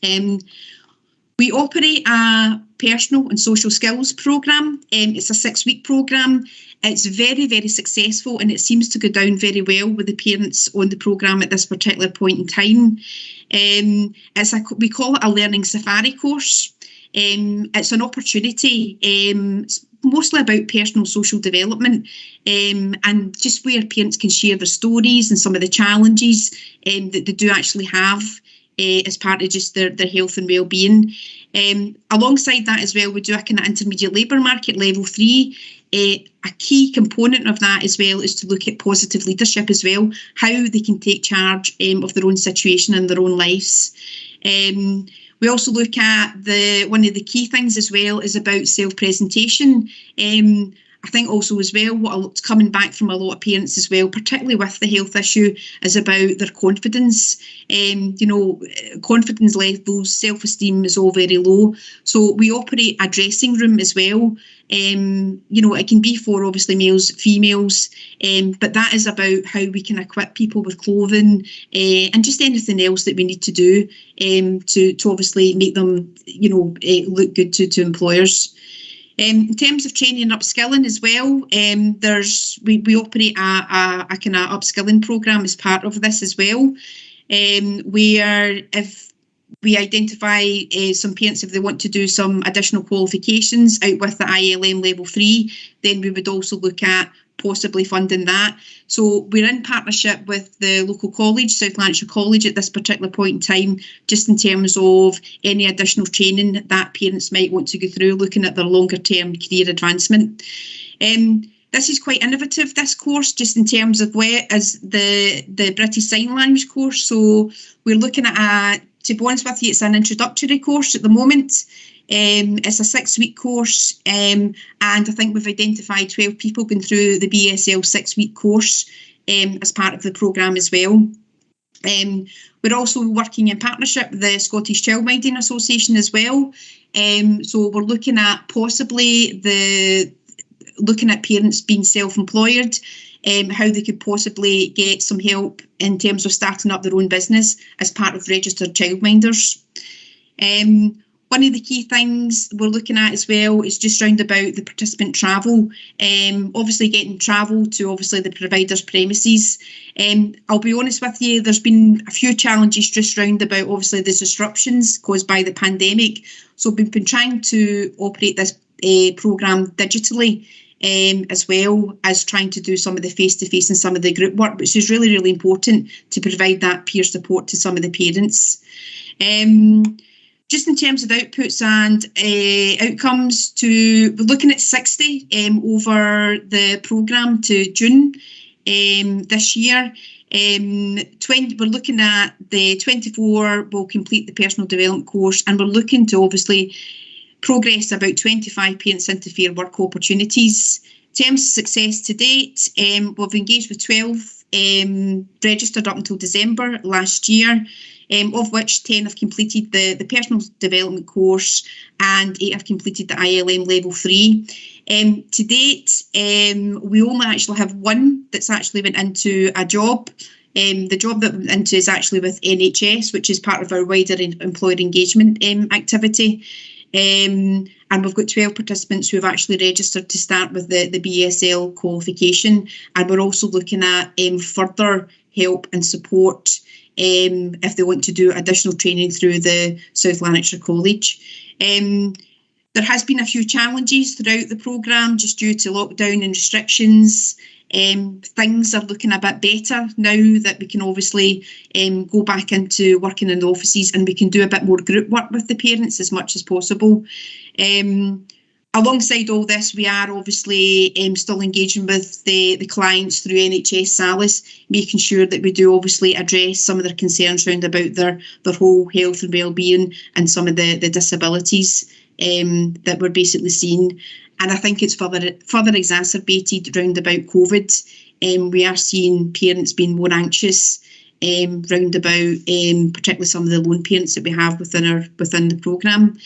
We operate a personal and social skills programme. It's a 6-week programme. It's very, very successful and it seems to go down very well with the parents on the programme at this particular point in time. We call it a learning safari course. It's an opportunity mostly about personal social development, and just where parents can share their stories and some of the challenges that they do actually have as part of just their health and well-being. Alongside that as well, we do a kind of intermediate labour market, level 3. A key component of that as well is to look at positive leadership as well, how they can take charge of their own situation and their own lives. We also look at one of the key things as well is about self-presentation. I think also as well, what's coming back from a lot of parents as well, particularly with the health issue, is about their confidence. Confidence levels, self-esteem is all very low. So we operate a dressing room as well. It can be for obviously males, females, but that is about how we can equip people with clothing and just anything else that we need to do to obviously make them, look good to employers. In terms of training and upskilling as well, we operate a kind of upskilling programme as part of this as well. Where if we identify some parents, if they want to do some additional qualifications out with the ILM level 3, then we would also look at possibly funding that. So we're in partnership with the local college, South Lanarkshire College, at this particular point in time, just in terms of any additional training that parents might want to go through, looking at their longer term career advancement. This is quite innovative, this course, just in terms of where is the British Sign Language course. So we're looking at, to be honest with you, it's an introductory course at the moment. It's a 6-week course, and I think we've identified 12 people going through the BSL 6-week course as part of the programme as well. We're also working in partnership with the Scottish Childminding Association as well. So we're looking at possibly looking at parents being self-employed, how they could possibly get some help in terms of starting up their own business as part of registered childminders. One of the key things we're looking at as well is just round about the participant travel. Obviously getting travel to obviously the provider's premises. I'll be honest with you, there's been a few challenges just round about obviously the disruptions caused by the pandemic. So we've been trying to operate this programme digitally, as well as trying to do some of the face-to-face and some of the group work, which is really, really important to provide that peer support to some of the parents. Just in terms of outputs and outcomes, we're looking at 60 over the programme to June this year. We're looking at the 24 will complete the personal development course, and we're looking to obviously progress about 25 parents into fair work opportunities. In terms of success to date, we've engaged with 12 registered up until December last year, of which 10 have completed the personal development course and 8 have completed the ILM level 3. To date, we only actually have 1 that's actually went into a job. The job that went into is actually with NHS, which is part of our wider employer engagement activity. And we've got 12 participants who have actually registered to start with the BSL qualification. And we're also looking at further help and support if they want to do additional training through the South Lanarkshire College. There has been a few challenges throughout the programme just due to lockdown and restrictions. Things are looking a bit better now that we can obviously go back into working in the offices, and we can do a bit more group work with the parents as much as possible. Alongside all this, we are obviously still engaging with the clients through NHS Salus, making sure that we do obviously address some of their concerns around about their whole health and wellbeing and some of the disabilities that we're basically seeing. And I think it's further exacerbated round about COVID. We are seeing parents being more anxious round about, particularly some of the lone parents that we have within the programme.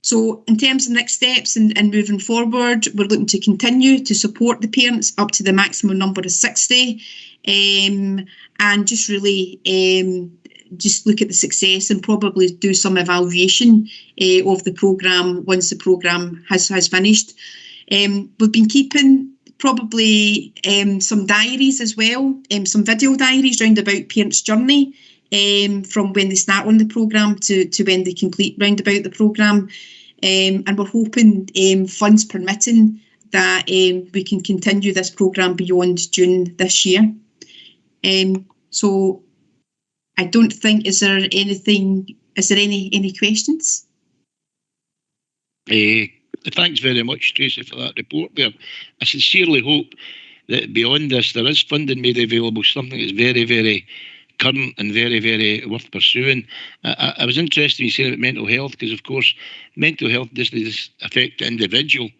So in terms of next steps and moving forward, we're looking to continue to support the parents up to the maximum number of 60, and just really just look at the success and probably do some evaluation of the programme once the programme has finished. We've been keeping probably some diaries as well, some video diaries round about parents' journey from when they start on the programme to when they complete round about the programme. and we're hoping, funds permitting, that we can continue this programme beyond June this year. So I don't think, is there any questions? Thanks very much, Tracy, for that report there. I sincerely hope that beyond this there is funding made available, something that's very, very current and very, very worth pursuing. I was interested in saying about mental health, because of course mental health doesn't just affect the individual,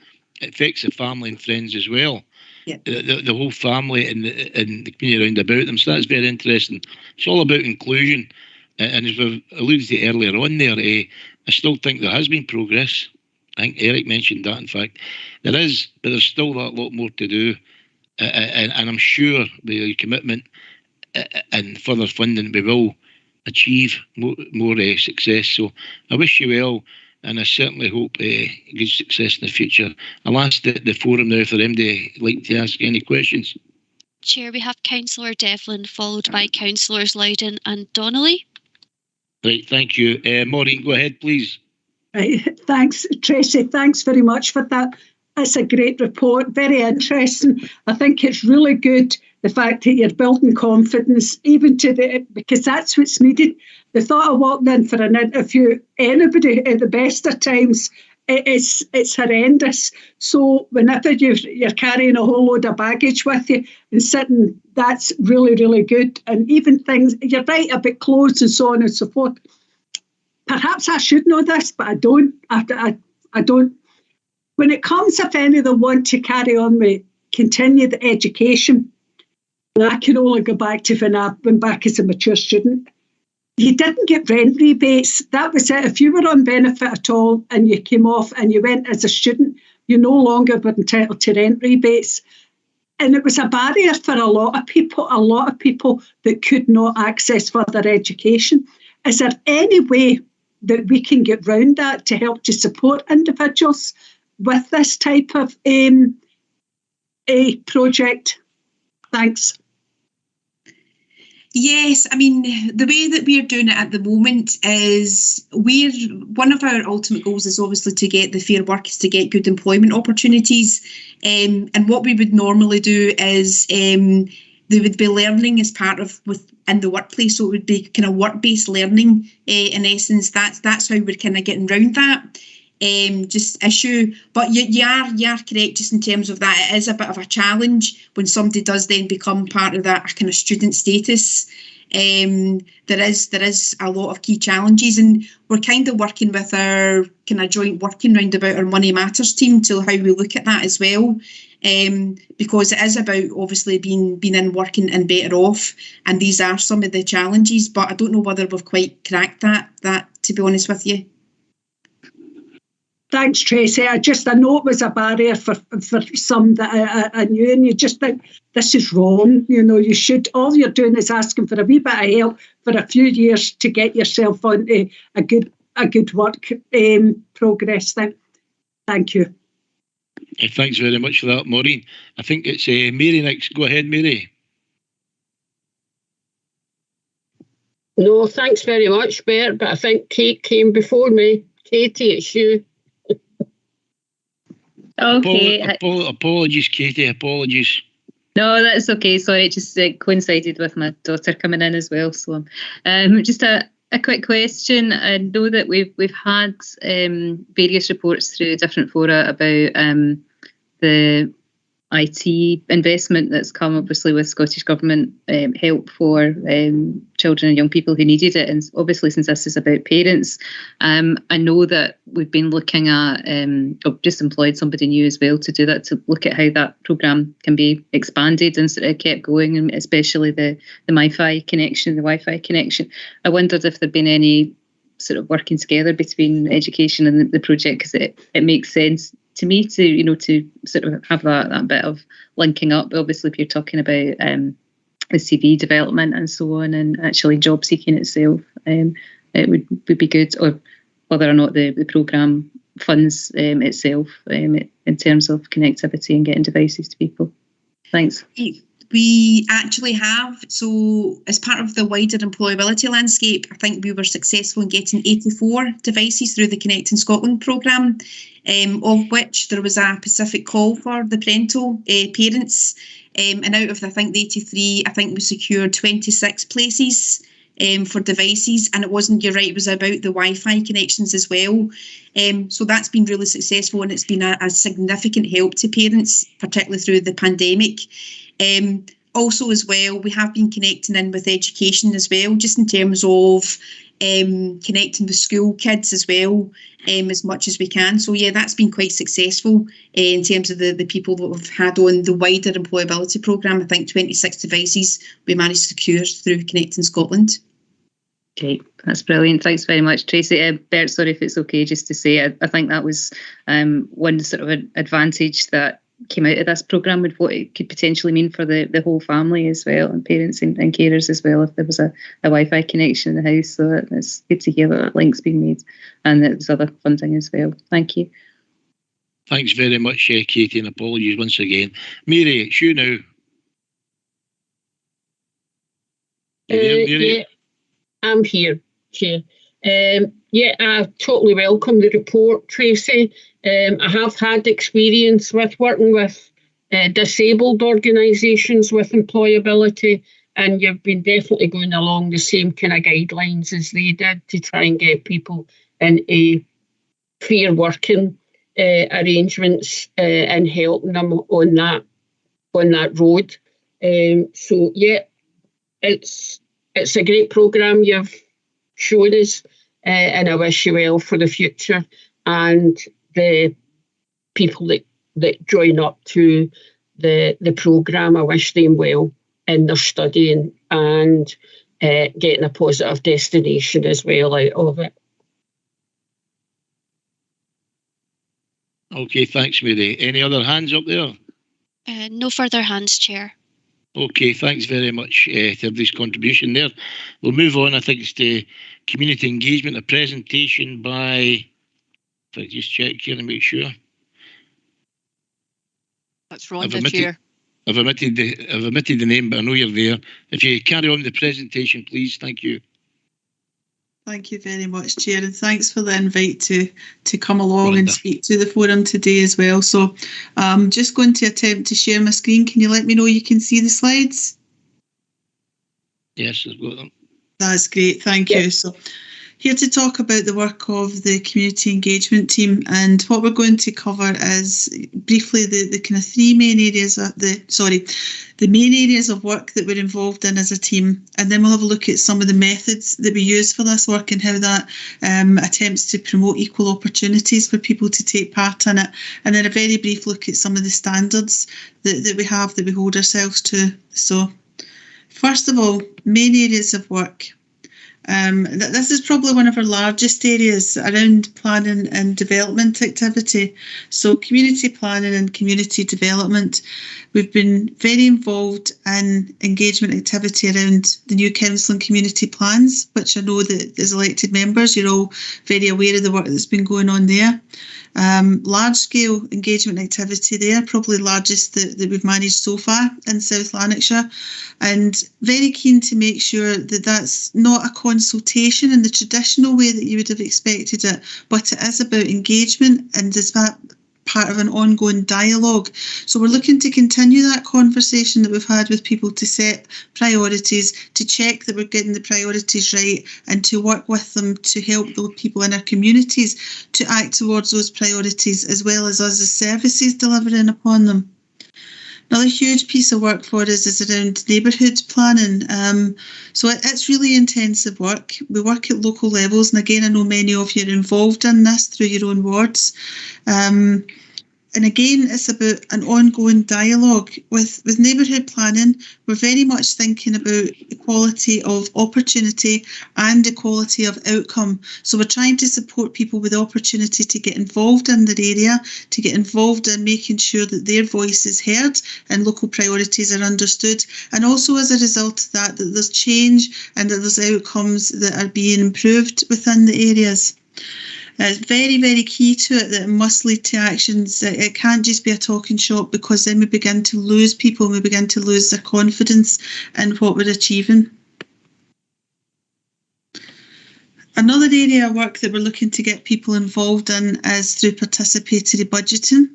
it affects the family and friends as well. Yeah. The whole family and the community around about them. So that's very interesting. It's all about inclusion. And as we've alluded to earlier on there, I still think there has been progress. I think Eric mentioned that, in fact. There is, but there's still a lot more to do. And I'm sure with your commitment and further funding, we will achieve more success. So I wish you well, and I certainly hope good success in the future. I'll ask the forum now for anybody like to ask any questions. Chair, we have Councillor Devlin, followed by Councillors Loudon and Donnelly. Right, thank you. Maureen, go ahead, please. Right, thanks, Tracy. Thanks very much for that. It's a great report, very interesting. I think it's really good, the fact that you're building confidence, even because that's what's needed. The thought of walking in for an interview, anybody at the best of times, it's horrendous. So whenever you're carrying a whole load of baggage with you and sitting, that's really, really good. And even things, you're right about clothes and so on and so forth. Perhaps I should know this, but I don't. I don't. When it comes, if any of them want to carry on with continue the education, I can only go back to when I went back as a mature student. You didn't get rent rebates. That was it. If you were on benefit at all and you came off and you went as a student, you no longer were entitled to rent rebates. And it was a barrier for a lot of people that could not access further education. Is there any way that we can get round that to help to support individuals with this type of a project? Thanks. Yes, I mean, the way that we're doing it at the moment is one of our ultimate goals is obviously to get the fair workers to get good employment opportunities. And what we would normally do is they would be learning as part of within the workplace. So it would be kind of work-based learning in essence. That's how we're kind of getting around that just issue. But you are correct just in terms of that. It is a bit of a challenge when somebody does then become part of that kind of student status. There is a lot of key challenges, and we're kind of working with our kind of joint working roundabout our Money Matters team to how we look at that as well. Because it is about obviously being in working and better off, and these are some of the challenges, but I don't know whether we've quite cracked that to be honest with you. Thanks, Tracy. I know it was a barrier for some that I knew, and you just think this is wrong. You know, you should, all you're doing is asking for a wee bit of help for a few years to get yourself onto a good work progress thing. Thank you. Thanks very much for that, Maureen. I think it's Mary next. Go ahead, Mary. No, thanks very much, Bert, but I think Kate came before me. Katie, it's you. Okay. Apologies, Katie. Apologies. No, that's okay. Sorry, it just coincided with my daughter coming in as well. So, just a quick question. I know that we've had various reports through different fora about the IT investment that's come, obviously, with Scottish Government help for children and young people who needed it. And obviously, since this is about parents, I know that we've been looking at, just employed somebody new as well to do that, to look at how that programme can be expanded and sort of kept going, and especially the Wi-Fi connection. I wondered if there'd been any sort of working together between education and the project, because it makes sense to me to sort of have that bit of linking up. Obviously, if you're talking about the CV development and so on, and actually job seeking itself, it would be good, or whether or not the programme funds itself in terms of connectivity and getting devices to people. Thanks. We actually have. So as part of the wider employability landscape, I think we were successful in getting 84 devices through the Connecting Scotland programme, of which there was a specific call for the parental parents. And out of, I think, the 83, I think we secured 26 places for devices. And it wasn't, you're right, it was about the Wi-Fi connections as well. So that's been really successful, and it's been a significant help to parents, particularly through the pandemic. Also as well, we have been connecting in with education as well, just in terms of connecting with school kids as well, as much as we can. So yeah, that's been quite successful in terms of the people that we've had on the wider employability programme. I think 26 devices we managed to secure through Connecting Scotland. Great, that's brilliant. Thanks very much, Tracy. Bert, sorry if it's okay just to say, I think that was one sort of advantage that came out of this programme with what it could potentially mean for the whole family as well, and parents and carers as well, if there was a Wi-Fi connection in the house. So it's good to hear that link's been made, and that there's other funding as well. Thank you. Thanks very much, Katie, and apologies once again. Mary, it's you now. Yeah, I'm here, Chair. Yeah, I totally welcome the report, Tracy. I have had experience with working with disabled organisations with employability, and you've been definitely going along the same kind of guidelines as they did to try and get people into fair working arrangements and helping them on that road. So yeah, it's a great programme you've shown us, and I wish you well for the future. And the people that join up to the programme, I wish them well in their studying and getting a positive destination as well out of it. Okay, thanks, Mary. Any other hands up there? No further hands, Chair. Okay, thanks very much to everybody's contribution there. We'll move on. I think it's the community engagement, a presentation by, if I just check here and make sure. That's Rhonda, Chair. I've omitted the name, but I know you're there. If you carry on the presentation, please. Thank you. Thank you very much, Chair, and thanks for the invite to come along and speak to the forum today as well. So I'm just going to attempt to share my screen. Can you let me know you can see the slides? Yes, I've got them. That's great, thank you. So here to talk about the work of the community engagement team, and what we're going to cover is briefly the kind of three main areas of the main areas of work that we're involved in as a team, and then we'll have a look at some of the methods that we use for this work and how that attempts to promote equal opportunities for people to take part in it, and then a very brief look at some of the standards that we have, that we hold ourselves to. So first of all, main areas of work. This is probably one of our largest areas around planning and development activity. So community planning and community development. We've been very involved in engagement activity around the new council and community plans, which I know that as elected members, you're all very aware of the work that's been going on there. Large scale engagement activity there, probably largest that we've managed so far in South Lanarkshire, and very keen to make sure that that's not a consultation in the traditional way that you would have expected it, but it is about engagement and is that part of an ongoing dialogue. So we're looking to continue that conversation that we've had with people to set priorities, to check that we're getting the priorities right, and to work with them to help those people in our communities to act towards those priorities, as well as us as services delivering upon them. Another huge piece of work for us is around neighbourhood planning. So it's really intensive work. We work at local levels, and again, I know many of you are involved in this through your own wards. And again, it's about an ongoing dialogue. With neighbourhood planning, we're very much thinking about equality of opportunity and equality of outcome. So we're trying to support people with the opportunity to get involved in their area, to get involved in making sure that their voice is heard and local priorities are understood. And also as a result of that there's change and that there's outcomes that are being improved within the areas. It's very, very key to it that it must lead to actions. It can't just be a talking shop, because then we begin to lose people and we begin to lose their confidence in what we're achieving. Another area of work that we're looking to get people involved in is through participatory budgeting.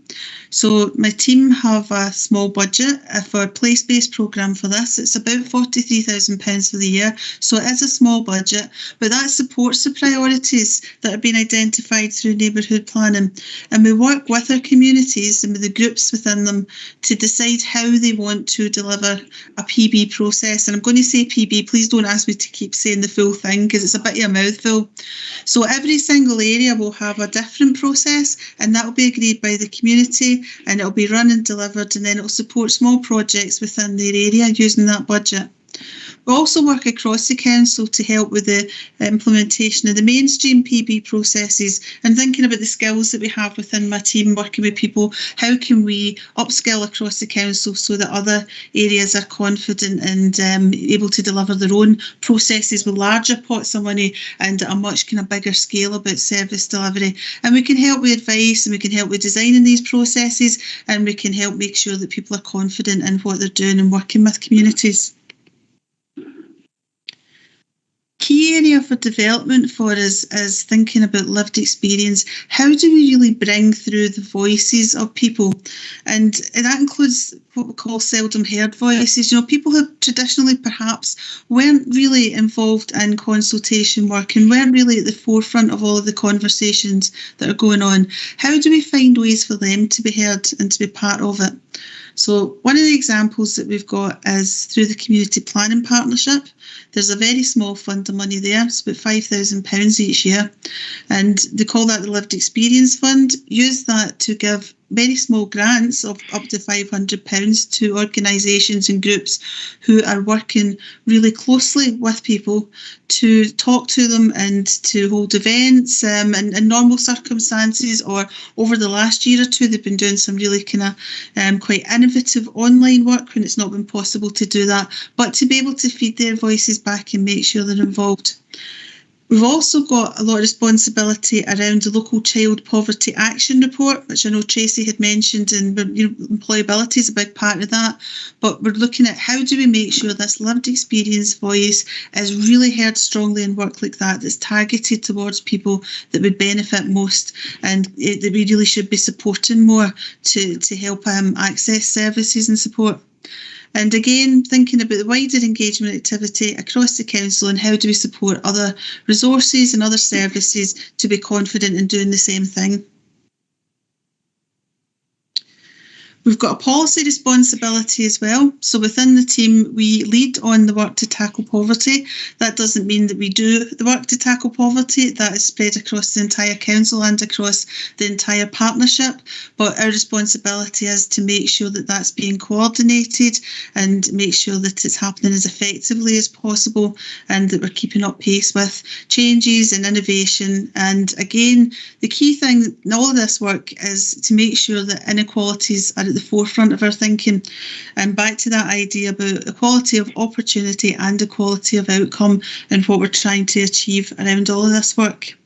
So my team have a small budget for a place-based programme for this. It's about £43,000 for the year, so it is a small budget, but that supports the priorities that have been identified through neighbourhood planning. And we work with our communities and with the groups within them to decide how they want to deliver a PB process. And I'm going to say PB, please don't ask me to keep saying the full thing, because it's a bit of a mouthful. So every single area will have a different process, and that will be agreed by the community, and it will be run and delivered, and then it will support small projects within their area using that budget. We also work across the council to help with the implementation of the mainstream PB processes, and thinking about the skills that we have within my team working with people. How can we upskill across the council so that other areas are confident and able to deliver their own processes with larger pots of money and a much kind of bigger scale about service delivery. And we can help with advice, and we can help with designing these processes, and we can help make sure that people are confident in what they're doing and working with communities. Key area for development for us is thinking about lived experience. How do we really bring through the voices of people? And that includes what we call seldom heard voices. You know, people who traditionally perhaps weren't really involved in consultation work and weren't really at the forefront of all of the conversations that are going on. How do we find ways for them to be heard and to be part of it? So one of the examples that we've got is through the Community Planning Partnership. There's a very small fund of money there. It's about £5,000 each year. And they call that the Lived Experience Fund. Use that to give very small grants of up to £500 to organisations and groups who are working really closely with people to talk to them and to hold events in normal circumstances, or over the last year or two they've been doing some really kind of quite innovative online work when it's not been possible to do that, but to be able to feed their voices back and make sure they're involved. We've also got a lot of responsibility around the local child poverty action report, which I know Tracy had mentioned, and employability is a big part of that. But we're looking at how do we make sure this lived experience voice is really heard strongly in work like that, that's targeted towards people that would benefit most, and that we really should be supporting more to help access services and support. And again, thinking about the wider engagement activity across the council and how do we support other resources and other services to be confident in doing the same thing. We've got a policy responsibility as well. So within the team, we lead on the work to tackle poverty. That doesn't mean that we do the work to tackle poverty. That is spread across the entire council and across the entire partnership. But our responsibility is to make sure that that's being coordinated and make sure that it's happening as effectively as possible, and that we're keeping up pace with changes and innovation. And again, the key thing in all of this work is to make sure that inequalities are at the forefront of our thinking, and back to that idea about equality of opportunity and equality of outcome and what we're trying to achieve around all of this work.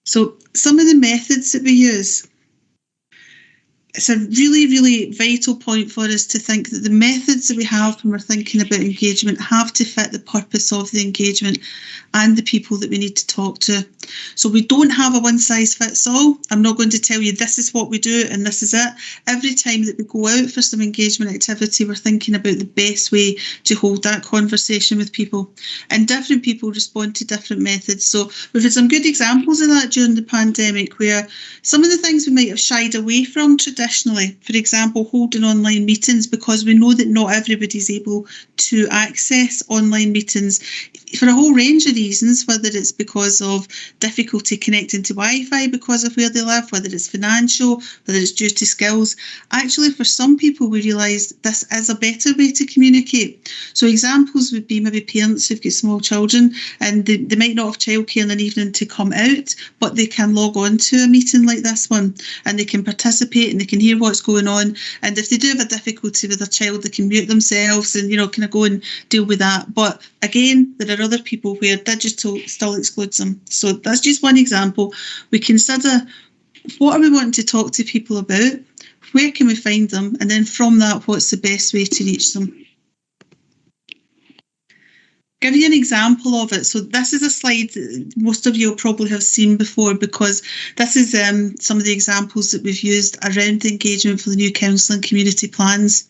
So some of the methods that we use. It's a really, really vital point for us to think that the methods that we have when we're thinking about engagement have to fit the purpose of the engagement and the people that we need to talk to. So we don't have a one-size-fits-all. I'm not going to tell you this is what we do and this is it. Every time that we go out for some engagement activity, we're thinking about the best way to hold that conversation with people. And different people respond to different methods. So we've had some good examples of that during the pandemic, where some of the things we might have shied away from traditionally, for example, holding online meetings, because we know that not everybody's able to access online meetings for a whole range of reasons, whether it's because of difficulty connecting to Wi-Fi because of where they live, whether it's financial, whether it's due to skills. Actually, for some people, we realise this is a better way to communicate. So examples would be maybe parents who've got small children and they might not have childcare in an evening to come out, but they can log on to a meeting like this one and they can participate and they can hear what's going on. And if they do have a difficulty with their child, they can mute themselves and, kind of go and deal with that. But again, there are or other people where digital still excludes them. So that's just one example. We consider what are we wanting to talk to people about, where can we find them, and then from that, what's the best way to reach them. Give you an example of it. So this is a slide that most of you will probably have seen before, because this is some of the examples that we've used around the engagement for the new council and community plans.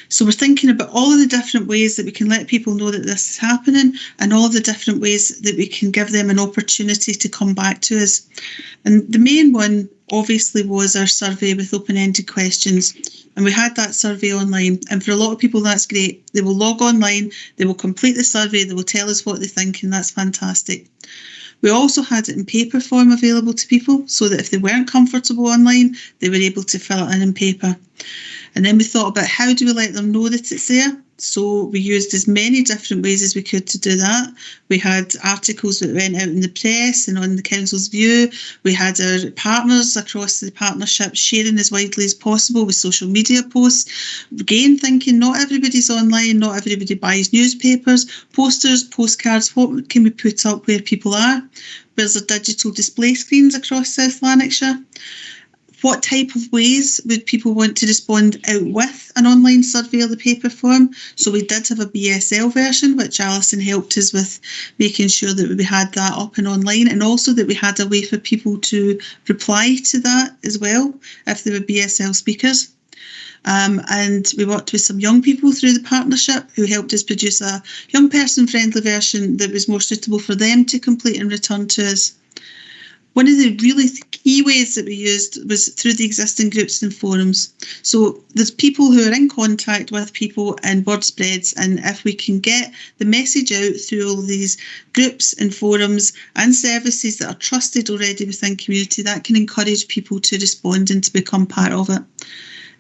So we're thinking about all of the different ways that we can let people know that this is happening, and all of the different ways that we can give them an opportunity to come back to us. And the main one obviously was our survey with open-ended questions. And we had that survey online. And for a lot of people, that's great. They will log online, they will complete the survey, they will tell us what they think, and that's fantastic. We also had it in paper form available to people, so that if they weren't comfortable online, they were able to fill it in paper. And then we thought about how do we let them know that it's there? So we used as many different ways as we could to do that. We had articles that went out in the press and on the council's view. We had our partners across the partnership sharing as widely as possible with social media posts. Again, thinking not everybody's online, not everybody buys newspapers, posters, postcards, what can we put up where people are? Where's there digital display screens across South Lanarkshire? What type of ways would people want to respond out with an online survey or the paper form? So we did have a BSL version, which Alison helped us with making sure that we had that up and online, and also that we had a way for people to reply to that as well, if they were BSL speakers. And we worked with some young people through the partnership who helped us produce a young person friendly version that was more suitable for them to complete and return to us. One of the really key ways that we used was through the existing groups and forums. So there's people who are in contact with people and word spreads, and if we can get the message out through all these groups and forums and services that are trusted already within community, that can encourage people to respond and to become part of it.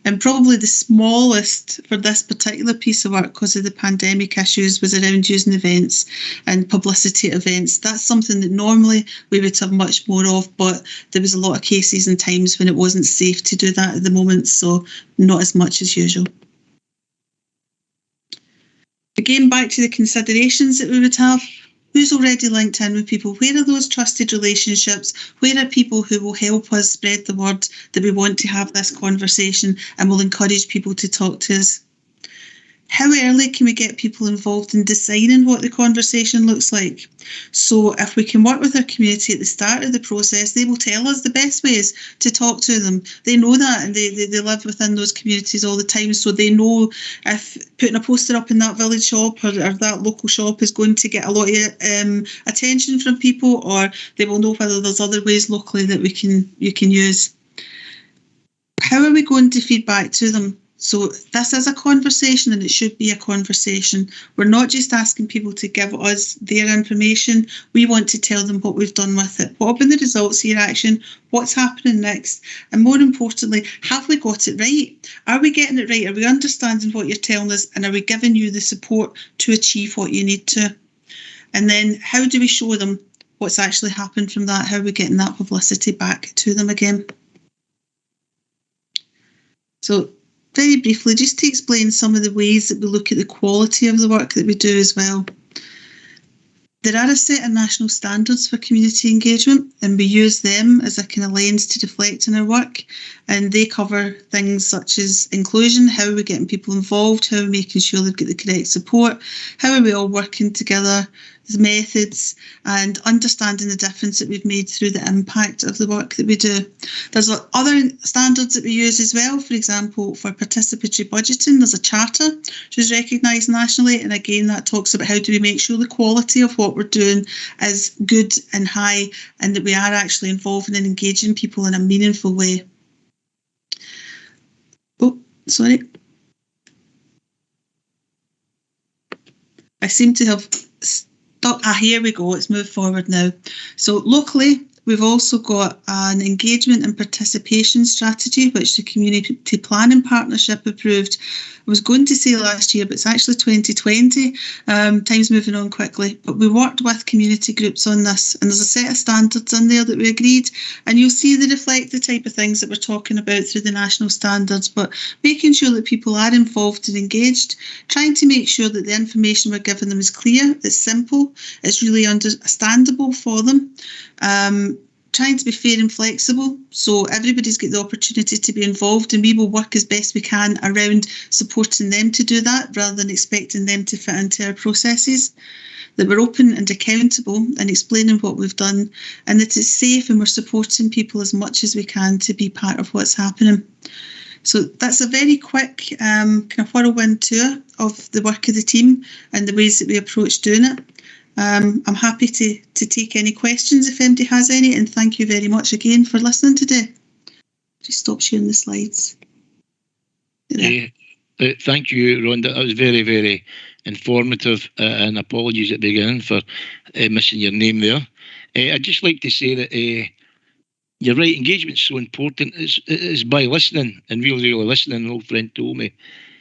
And probably the smallest for this particular piece of work because of the pandemic issues was around using events and publicity events. That's something that normally we would have much more of, but there was a lot of cases and times when it wasn't safe to do that at the moment, so not as much as usual. Again, back to the considerations that we would have. Who's already linked in with people? Where are those trusted relationships? Where are people who will help us spread the word that we want to have this conversation and will encourage people to talk to us? How early can we get people involved in deciding what the conversation looks like? So if we can work with our community at the start of the process, they will tell us the best ways to talk to them. They know that, and they live within those communities all the time, so they know if putting a poster up in that village shop or that local shop is going to get a lot of attention from people, or they will know whether there's other ways locally that you can use. How are we going to feed back to them? So this is a conversation, and it should be a conversation. We're not just asking people to give us their information. We want to tell them what we've done with it. What have been the results of your action? What's happening next? And more importantly, have we got it right? Are we getting it right? Are we understanding what you're telling us? And are we giving you the support to achieve what you need to? And then how do we show them what's actually happened from that? How are we getting that publicity back to them again? So very briefly, just to explain some of the ways that we look at the quality of the work that we do as well. There are a set of national standards for community engagement, and we use them as a kind of lens to reflect in our work. And they cover things such as inclusion, how are we getting people involved, how are we making sure they've got the correct support, how are we all working together, the methods, and understanding the difference that we've made through the impact of the work that we do. There's other standards that we use as well. For example, for participatory budgeting, there's a charter which is recognised nationally, and again that talks about how do we make sure the quality of what we're doing is good and high, and that we are actually involving and engaging people in a meaningful way. Oh, sorry. I seem to have here we go, let's move forward now. So locally, we've also got an engagement and participation strategy, which the Community Planning Partnership approved, was going to say last year, but it's actually 2020. Time's moving on quickly. But we worked with community groups on this, and there's a set of standards in there that we agreed, and you'll see they reflect the type of things that we're talking about through the national standards, but making sure that people are involved and engaged, trying to make sure that the information we're giving them is clear, it's simple, it's really understandable for them. Trying to be fair and flexible, so everybody's got the opportunity to be involved, and we will work as best we can around supporting them to do that rather than expecting them to fit into our processes. That we're open and accountable and explaining what we've done, and that it's safe and we're supporting people as much as we can to be part of what's happening. So that's a very quick kind of whirlwind tour of the work of the team and the ways that we approach doing it. I'm happy to take any questions if anybody has any, and thank you very much again for listening today. Just stop sharing the slides. Thank you, Rhonda. That was very, very informative, and apologies at the beginning for missing your name there. I'd just like to say that you're right, engagement's so important. It's by listening and really listening. An old friend told me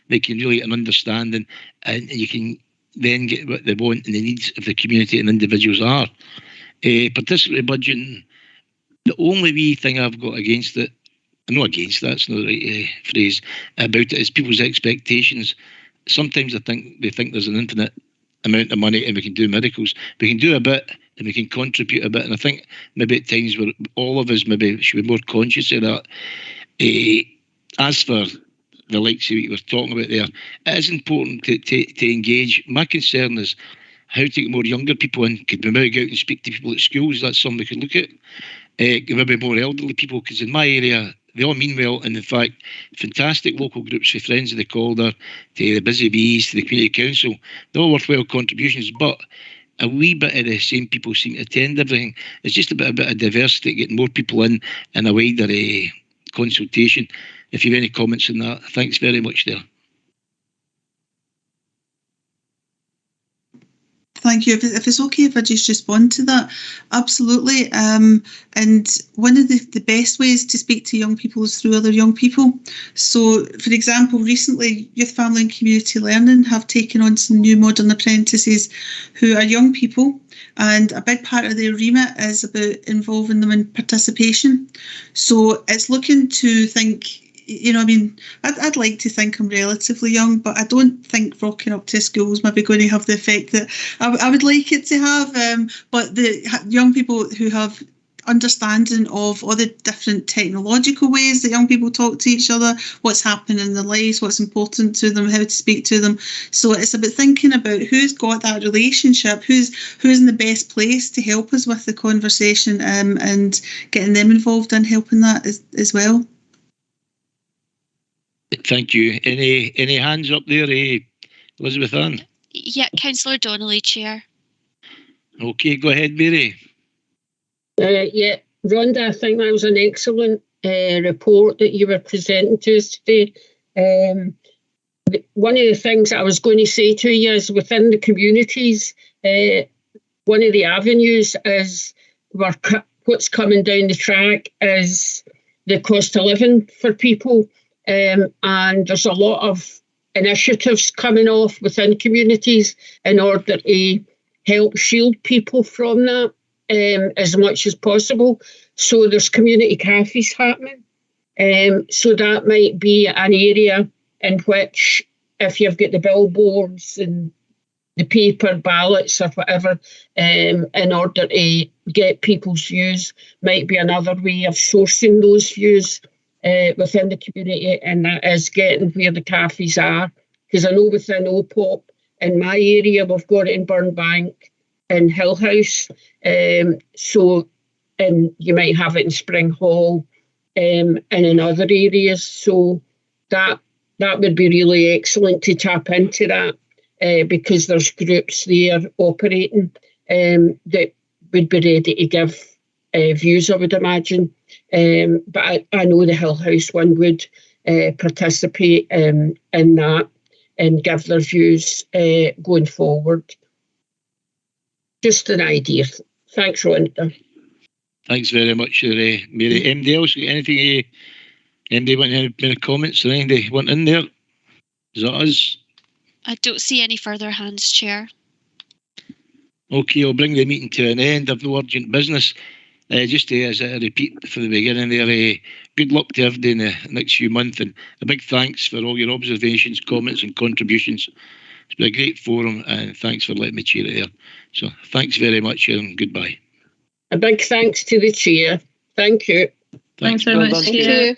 they can really get an understanding, and you can then get what they want and the needs of the community and individuals are. Participatory budgeting, the only wee thing I've got against it, I'm not against that, it's not the right phrase, about it is people's expectations. Sometimes I think they think there's an infinite amount of money and we can do miracles. We can do a bit and we can contribute a bit, and I think maybe at times where all of us maybe should be more conscious of that. As for the likes of what you were talking about there, it is important to engage. My concern is how to get more younger people in. Could we maybe go out and speak to people at schools? That's something we could look at. Maybe more elderly people, because in my area, they all mean well, and in fact, fantastic local groups, from Friends of the Calder to the Busy Bees to the Community Council, they're all worthwhile contributions, but a wee bit of the same people seem to attend everything. It's just a bit of diversity, getting more people in and a wider consultation. If you have any comments on that, thanks very much there. Thank you. If it's okay if I just respond to that, absolutely. And one of the best ways to speak to young people is through other young people. So, for example, recently Youth, Family and Community Learning have taken on some new modern apprentices who are young people, and a big part of their remit is about involving them in participation. So it's looking to think, you know, I mean, I'd like to think I'm relatively young, but I don't think rocking up to school is maybe going to have the effect that I would like it to have. But the young people who have understanding of all the different technological ways that young people talk to each other, what's happening in their lives, what's important to them, how to speak to them. So it's about thinking about who's got that relationship, who's in the best place to help us with the conversation, and getting them involved in helping that as well. Thank you. Any hands up there, Elizabeth Ann? Yeah, Councillor Donnelly, Chair. Okay, go ahead, Mary. Yeah, Rhonda, I think that was an excellent report that you were presenting to us today. One of the things I was going to say to you is within the communities, one of the avenues is what's coming down the track is the cost of living for people. And there's a lot of initiatives coming off within communities in order to help shield people from that as much as possible. So there's community cafes happening. So that might be an area in which, if you've got the billboards and the paper ballots or whatever, in order to get people's views, might be another way of sourcing those views within the community, and that is getting where the cafes are. Because I know within OPOP, in my area, we've got it in Burnbank and Hill House. So, and you might have it in Spring Hall and in other areas. So that would be really excellent to tap into that, because there's groups there operating that would be ready to give views, I would imagine. But I know the Hill House one would participate in that and give their views going forward. Just an idea. Thanks, Rhonda. Thanks very much, Mary. Anybody else? Anybody want any comments or anything they want in there? Is that us? I don't see any further hands, Chair. Okay, I'll bring the meeting to an end. I've no urgent business. Just as a repeat for the beginning there, good luck to everybody in the next few months, and a big thanks for all your observations, comments and contributions. It's been a great forum, and thanks for letting me chair it here. So thanks very much and goodbye. A big thanks to the chair. Thank you. Thanks very much, Thank Chair. you.